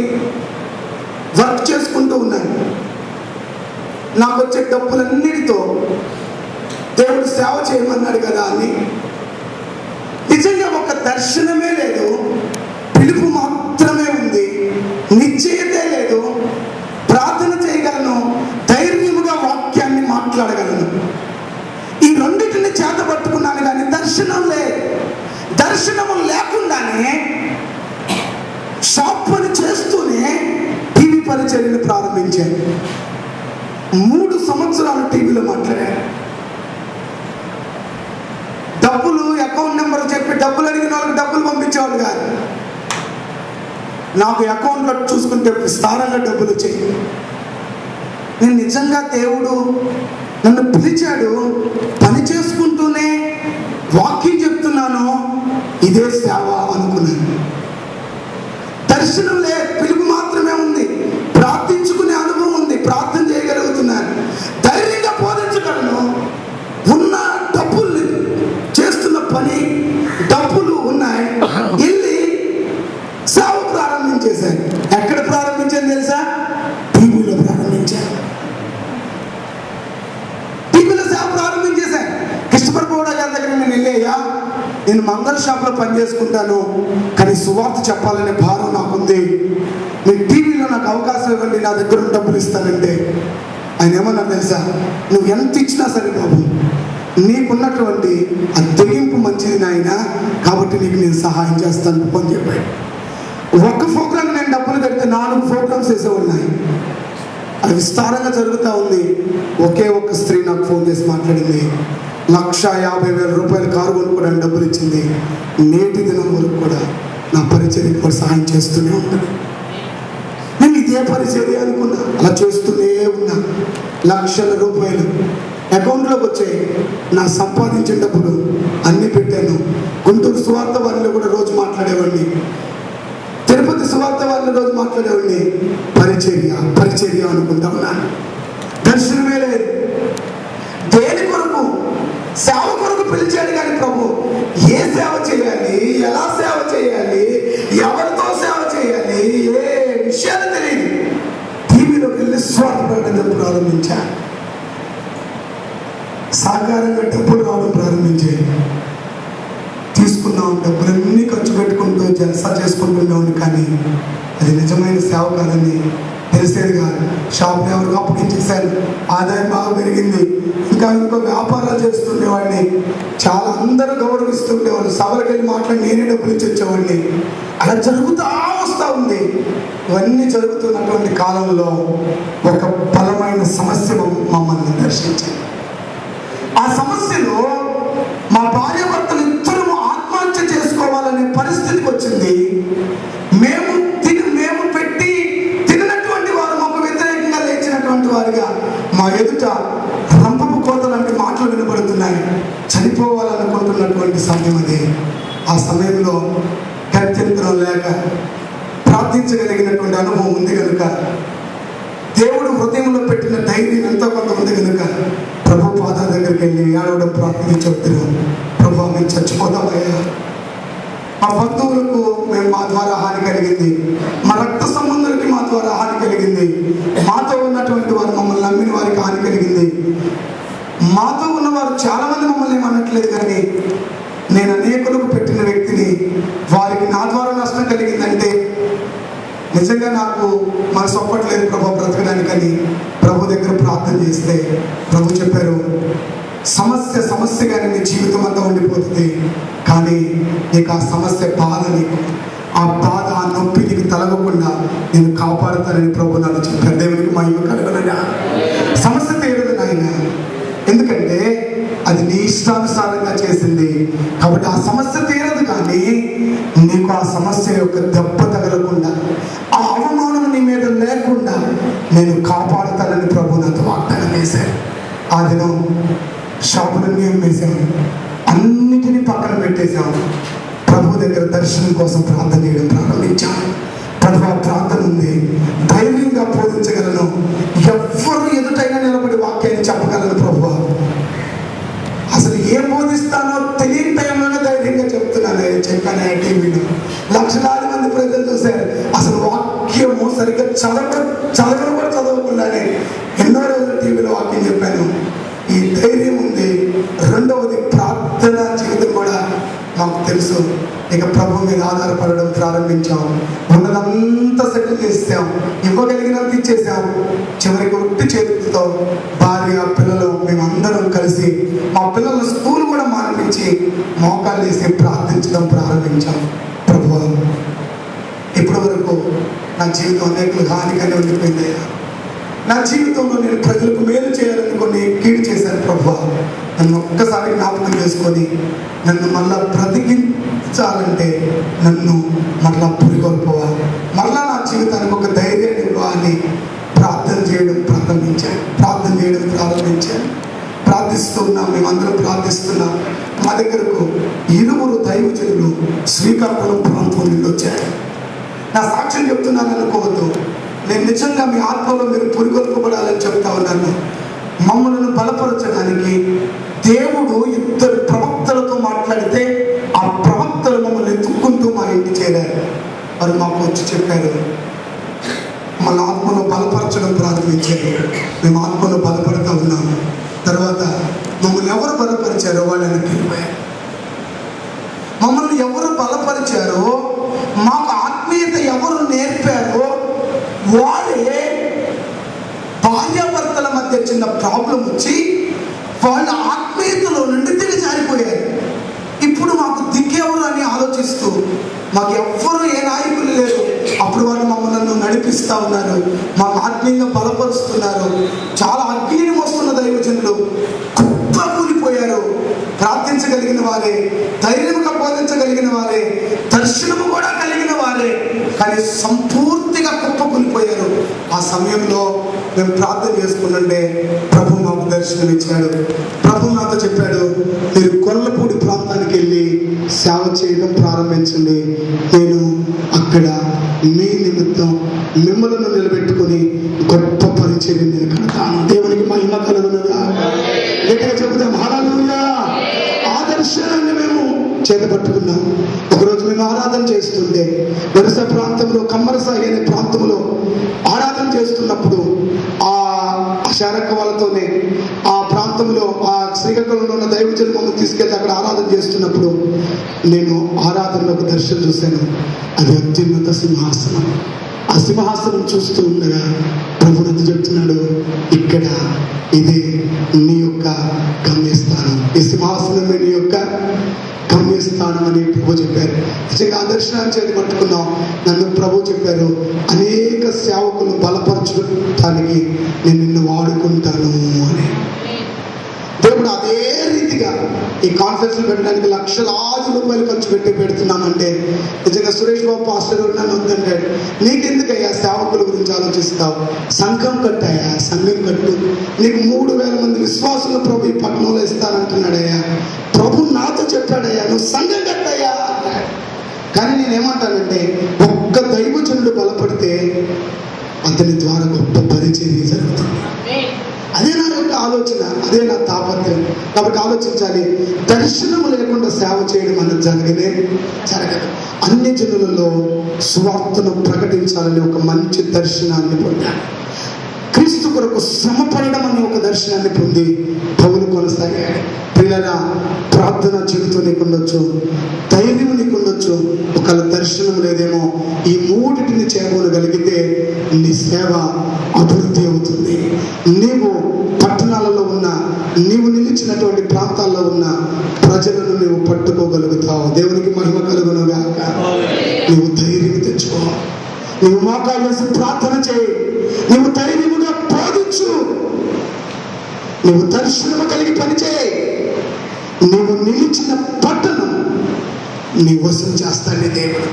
వర్క్ చేసుకుంటూ ఉన్నాను. నాకు వచ్చే డబ్బులన్నిటితో దేవుడు సేవ చేయమన్నాడు కదా అని నిజంగా ఒక దర్శనమే లేదు, పిలుపు మాత్రమే ఉంది, నిశ్చయతే లేదు. ప్రార్థన చేయగలను, ధైర్యముగా వాక్యాన్ని మాట్లాడగలను. ఈ రెండింటిని చేత పట్టుకున్నాను కానీ దర్శనం లేదు. దర్శనము లేకుండానే షాప్ పని చేస్తూనే టీవీ పరిచర్యను ప్రారంభించాను. 3 సంవత్సరాలు టీవీలో మాట్లాడాను. డబ్బులు అకౌంట్ నెంబర్ చెప్పి డబ్బులు అడిగిన వాళ్ళకి డబ్బులు పంపించేవాళ్ళు కాదు. నాకు అకౌంట్లో చూసుకుంటే విస్తారంగా డబ్బులు వచ్చాయి. నేను నిజంగా దేవుడు నన్ను పిలిచాడు, పని చేసుకుంటూనే వాక్యం చెప్తున్నాను, ఇదే సేవ అనుకున్నాను. దర్శనం లే, పిలుపు మాత్రమే ఉంది, ప్రార్థించుకునే అనుభవం ఉంది, ప్రార్థన చేయగలుగుతున్నాను, ధైర్యంగా బోధించగలను. ఉన్న డబ్బులు చేస్తున్న పని డబ్బులు ఉన్నాయి, వెళ్ళి సేవ ప్రారంభించేశాను. ఎక్కడ ప్రారంభించాను తెలుసా? టీవీలో ప్రారంభించాను. టీవీలో సేవ ప్రారంభించేశాను. కృష్ణప్రభువుడ గారి దగ్గర నేను వెళ్ళాయా, నేను మంగళ షాప్లో పని చేసుకుంటాను కానీ సువార్త చెప్పాలనే భారం నాకుంది, నేను టీవీలో నాకు అవకాశం ఇవ్వండి, నా దగ్గర డబ్బులు ఇస్తానంటే ఆయన ఏమన్నారు తెలుసా? నువ్వు ఎంత ఇచ్చినా సరే బాబు, నీకున్నటువంటి ఆ తెగింపు మంచిది నాయన, కాబట్టి నీకు నేను సహాయం చేస్తాను అని చెప్పాడు. ఒక్క ప్రోగ్రామ్ నేను డబ్బులు కడితే 4 ప్రోగ్రామ్స్ వేసేవాడినాయి. అది విస్తారంగా జరుగుతూ ఉంది. ఒకే ఒక్క స్త్రీ నాకు ఫోన్ చేసి మాట్లాడింది. 1,50,000 రూపాయలు కారు కొనుక్కోవడానికి డబ్బులు ఇచ్చింది. నేటి దినం వరకు కూడా నా పరిచర్యకు కూడా సహాయం చేస్తూనే ఉన్నాను. నేను ఇదే పరిచర్య అనుకున్నా, అలా చేస్తూనే ఉన్నా. లక్షల రూపాయలు అకౌంట్లోకి వచ్చాయి. నా సంపాదించిన డబ్బులు అన్నీ పెట్టాను. గుంటూరు సువార్త వారిలో కూడా రోజు మాట్లాడేవాడిని, తిరుపతి సువార్త వారిలో రోజు మాట్లాడేవాడిని. పరిచర్య అనుకుంటా ఉన్నాను. దర్శనమే లేదు. దేని కొరకు? సేవ కొరకు పిలిచాడు కానీ ప్రభు ఏ సేవ చేయాలి, ఎలా సేవ చేయాలి, ఎవరితో సేవ చేయాలి, ఏ విషయాలు తెలియదు. టీవీలోకి వెళ్ళి స్వార్థ ప్రకటన ప్రారంభించాను. సాకారంగా డబ్బులు రావడం ప్రారంభించాయి. తీసుకున్నాం, డబ్బులన్నీ ఖర్చు పెట్టుకుంటూ జలసా చేసుకుంటున్నాను. కానీ అది నిజమైన సేవ కాదని తెలిసేది కాదు. షాప్ ఎవరికి అప్పగించేశారు, ఆదాయం బాగా పెరిగింది. ఇంకో వ్యాపారాలు చేస్తుండేవాడిని. చాలా అందరూ గౌరవిస్తుండేవాళ్ళు. సభలకు వెళ్ళి మాట్లాడి నేనే డబ్బులు ఇచ్చి వచ్చేవాడిని. అలా జరుగుతూ వస్తూ ఉంది. ఇవన్నీ జరుగుతున్నటువంటి కాలంలో ఒక బలమైన సమస్య మమ్మల్ని దర్శించింది. ఆ సమస్యలో మా భార్య భర్తలు ఇద్దరు ఆత్మహత్య చేసుకోవాలనే పరిస్థితికి వచ్చింది. మేము పెట్టి తినటువంటి వారు మాకు వ్యతిరేకంగా లేచినటువంటి వారిగా మా ఎదుట రంపపు కోత లాంటి మాటలు వినబడుతున్నాయి. చనిపోవాలనుకుంటున్నటువంటి సమయం అది. ఆ సమయంలో గత్యంతరం లేక ప్రార్థించగలిగినటువంటి అనుభవం ఉంది కనుక, దేవుడు హృదయంలో పెట్టిన ధైర్యం ఎంతో కొంత ఉంది కనుక ప్రభు పాదాల దగ్గరికి వెళ్ళి ఏడవడం ప్రార్థించొద్దును. ప్రభు మేము చచ్చిపోతామయ్యా, మా బంధువులకు మా ద్వారా హాని కలిగింది, మా రక్త సంబంధులకి మా ద్వారా హాని కలిగింది, మాతో ఉన్నటువంటి వారు మమ్మల్ని నమ్మిన వారికి హాని కలిగింది. మాతో ఉన్నవారు చాలా మంది మమ్మల్ని ఏమనట్లేదు, కానీ నేను అనేకులకు పెట్టిన వ్యక్తిని, వారికి నా ద్వారా నష్టం కలిగిందంటే నిజంగా నాకు మనసు ఒప్పట్లేదు ప్రభు బ్రతకడానికని ప్రభు దగ్గర ప్రార్థన చేస్తే ప్రభు చెప్పారు, సమస్యగానే నీ జీవితం అంతా ఉండిపోతుంది, కానీ నీకు ఆ సమస్య బాధ, నీకు ఆ బాధ, ఆ నొప్పి నీకు తలగకుండా నేను కాపాడుతానని ప్రభు నాకు చెప్పారు. దేవునికి మహిమ కలుగునగా. సమస్య తీరదు నాయన, ఎందుకంటే అది నీ ఇష్టానుసారంగా చేసింది కాబట్టి ఆ సమస్య తీరదు. కానీ నీకు ఆ సమస్య యొక్క దెబ్బ తగలకుండా, ఆ అవమానం నీ మీద లేకుండా నేను కాపాడుతానని ప్రభు నాతో వాగ్దానం చేశారు. ఆ దినం షాపులన్నీ అమ్మేశాము, అన్నిటినీ పక్కన పెట్టేశాము. ప్రభు దగ్గర దర్శనం కోసం ప్రార్థన చేయడం ప్రారంభించాము. ప్రభు ప్రార్థన ఉంది, ధైర్యంగా బోధించగలను, ఎవ్వరు ఎదుటైనా నిలబడి వాక్యాన్ని చెప్పగలను ప్రభు. అసలు ఏం బోధిస్తానో తెలియని టైంలోనే ధైర్యంగా చెప్పాను టీవీలో. లక్షలాది మంది ప్రజలు చదవను కూడా చదవకుండానే ఎన్నో రోజులు టీవీలో వాక్యం చెప్పాను. ఈ ధైర్యం ఉంది. రెండవది ప్రార్థన జీవితం కూడా మాకు తెలుసు. ఇక ప్రభు మీద ఆధారపడడం ప్రారంభించాం. ఉన్నదంతా సెటిల్ చేసాం, ఇవ్వగలిగినంత ఇచ్చేసాం. చివరికి ఒట్టి చేతులతో భార్య పిల్లలు మేమందరం కలిసి మా పిల్లల స్కూల్ కూడా మానిపించి మోకాళ్ళు వేసి ప్రార్థించడం ప్రారంభించాం. ప్రభు, ఇప్పటి వరకు నా జీవితం అనేక హానిగానే ఉండిపోయిందయ్యా. నా జీవితంలో నేను ప్రజలకు మేలు చేయాలనుకొని కీడు చేశాను. ప్రభు, నన్ను ఒక్కసారి జ్ఞాపకం చేసుకొని నన్ను మళ్ళా బ్రతికించాలంటే నన్ను మరలా పురికొల్పవా, మరలా నా జీవితానికి ఒక ధైర్యాన్ని ఇవ్వవా అని ప్రార్థన చేయడం ప్రారంభించాను. ప్రార్థిస్తున్నాం, మేమందరం ప్రార్థిస్తున్నాం. మా దగ్గరకు 2 దైవజనులు శ్రీకాకుళం ప్రాంతం నుండి వచ్చారు. నా సాక్ష్యం చెప్తున్నాను అనుకోవద్దు, నేను నిజంగా మీ ఆత్మలో మీరు పురికొల్పబడాలని చెప్తా ఉన్నాను. మమ్మల్ని బలపరచడానికి దేవుడు 2 ప్రవక్తలతో మాట్లాడితే ఆ ప్రవక్తలు మమ్మల్ని ఎత్తుక్కుంటూ మా ఇంటి చేరారు. వారు మాకు వచ్చి చెప్పారు, మన ఆత్మలో బలపరచడం ప్రారంభించారు. మేము ఆత్మలో బలపడుతూ ఉన్నాము. తర్వాత మమ్మల్ని ఎవరు బలపరిచారో వాళ్ళని వెళ్ళిపోయారు. మమ్మల్ని ఎవరు బలపరిచారో, మాకు ఆత్మీయత ఎవరు నేర్పారో వారే భార్యాభర్తల మధ్య చిన్న ప్రాబ్లం వచ్చి వాళ్ళ ఆత్మీయతలో నుండి దిగజారిపోయారు. ఇప్పుడు మాకు దిక్కెవరు అని ఆలోచిస్తూ మాకు ఎవ్వరు ఏ నాయకులు లేరు. అప్పుడు వాళ్ళు మమ్మల్ని నడిపిస్తూ ఉన్నారు, మాకు ఆత్మీయంగా బలపరుస్తున్నారు. చాలా అగ్ని వస్తున్న దైవజనులు కుప్పకూలిపోయారు. ప్రార్థించగలిగిన వారే, ధైర్యంగా బోధించగలిగిన వారే, దర్శనము కూడా కలిగిన వారే, కానీ సంపూర్తిగా కుప్పకూలిపోయారు. ఆ సమయంలో మేము ప్రార్థన చేసుకున్నంటే ప్రభు మాకు దర్శనం ఇచ్చాడు. ప్రభు నాతో చెప్పాడు, మీరు కొల్లపూడి ప్రాంతానికి వెళ్ళి సేవ చేయడం ప్రారంభించండి. నేను అక్కడ మీ నిమిత్తం మిమ్మల్ని నిలబెట్టుకొని గొప్ప పరిచయం నేను కడతాను. దేవునికి మహిమ కలుగునుగా. గట్టిగా చెబుదాం హల్లెలూయా. ఆ దర్శనాన్ని మేము చేతపట్టుకున్నాం. ఒకరోజు మేము ఆరాధన చేస్తుంటే వరుస ప్రాంతంలో కమ్మరసాయి అనే ప్రాంతంలో ఆరాధన చేస్తున్నప్పుడు ఆ శారక్క వాళ్ళతోనే ఆ ప్రాంతంలో ఆ శ్రీకాకుళంలో ఉన్న దైవజనులు మమ్మల్ని తీసుకెళ్తే అక్కడ ఆరాధన చేస్తున్నప్పుడు నేను ఆరాధనలో ఒక దర్శనం చూశాను. అది అత్యున్నత సింహాసనం. ఆ సింహాసనం చూస్తూ ఉండగా ప్రభునందు చెప్తున్నాడు, ఇక్కడ ఇది నీ యొక్క గమ్యస్థానం, ఈ సింహాసనమే నీ యొక్క గమ్యస్థానం అని ప్రభు చెప్పారు. నిజంగా ఆ దర్శనాన్ని చేతి పట్టుకున్నాం. నన్ను ప్రభు చెప్పారు, అనేక సేవకులు బలపరచడానికి నేను నిన్ను వాడుకుంటాను అని. దేవుడు అదే రీతిగా ఈ కాన్ఫరెన్స్ పెట్టడానికి లక్షలాది రూపాయలు ఖర్చు పెడుతున్నామంటే నిజంగా సురేష్ బాబు పాస్టర్ గారు నన్ను వద్దంటాడు, నీకెందుకయ్యా సేవకుల గురించి ఆలోచిస్తావు, సంఘం కట్టాయా, సంఘం కట్టు, నీకు 3000 మంది విశ్వాసులు ప్రభు ఈ పట్టణంలో ఇస్తానంటున్నాడయ్యా, ప్రభు నాతో చెప్పాడయ్యా, నువ్వు సంఘం కట్టయ్యా. కానీ నేనేమంటానంటే ఒక్క దైవజనుడు బలపడితే అతని ద్వారా గొప్ప పరిచయం జరుగుతుంది. అదే నా యొక్క ఆలోచన, అదే నా తాపత్రయం. కాబట్టి ఆలోచించాలి, దర్శనం లేకుండా సేవ చేయడం అనేది జరగదు. అన్ని జనులలో సువార్తను ప్రకటించాలని ఒక మంచి దర్శనాన్ని పొందాను. క్రీస్తు కొరకు శ్రమపడడం అనే ఒక దర్శనాన్ని పొంది పౌలు కొనసాగాడు. పిల్లల ప్రార్థన జీవితం నీకుండొచ్చు, ధైర్యం నీకుండొచ్చు, ఒకళ్ళ దర్శనం లేదేమో. ఈ 3టిని చేయగలిగితే నీ సేవ అభివృద్ధి అవుతుంది. నీవు పట్టణాలలో ఉన్న, నీవు నిలిచినటువంటి ప్రాంతాల్లో ఉన్న ప్రజలను నీవు పట్టుకోగలుగుతావు. దేవునికి మహిమ కలుగునుగాక. నీవు ధైర్యం తెచ్చుకో, నీవు మోకాలు వేసి ప్రార్థన చేయి, నీవు ధైర్యముగా బోధించు, నీవు దర్శనము కలిగి పనిచేయి. నీవు నిలిచిన పట్టణం నీ వశం చేస్తాడే దేవుడు.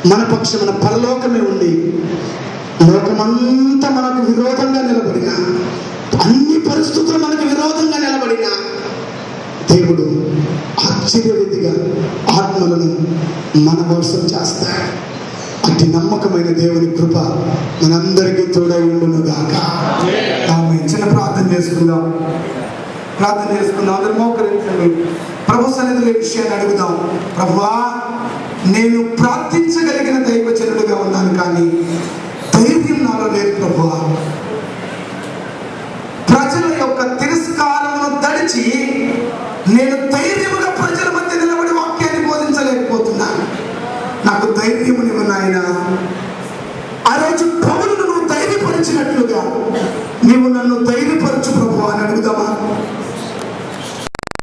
మన పక్షమున పరలోకమే ఉండి లోకమంతా మనకు విరోధంగా నిలబడినా, అన్ని పరిస్థితులు మనకు విరోధంగా నిలబడినా దేవుడు ఆశ్చర్యరీతిగా ఆత్మలను మన వశం చేస్తాడు. అతి నమ్మకమైన దేవుని కృప మనందరికీ తోడై ఉండునుగాక. ఆమేన్. చిన్న ప్రార్థన చేసుకుందాం. అందరూ మోకరించండి. ప్రభు సన్నిధిలో విషయాన్ని అడుగుదాం. ప్రభువా, నేను ప్రార్థించగలిగిన దైవజనుడిగా ఉన్నాను, కానీ ధైర్యం నాలో లేదు ప్రభువా. ప్రజల యొక్క తిరస్కారమును తడిచి నేను ధైర్యముగా ప్రజల మధ్య నిలబడి వాక్యాన్ని బోధించలేకపోతున్నాను. నాకు ధైర్యమునివ్వు నాయనా. ఆ రోజు పౌలును నువ్వు ధైర్యపరిచినట్లుగా నీవు నన్ను ధైర్యపరచు ప్రభువా అని అడుగుదామా?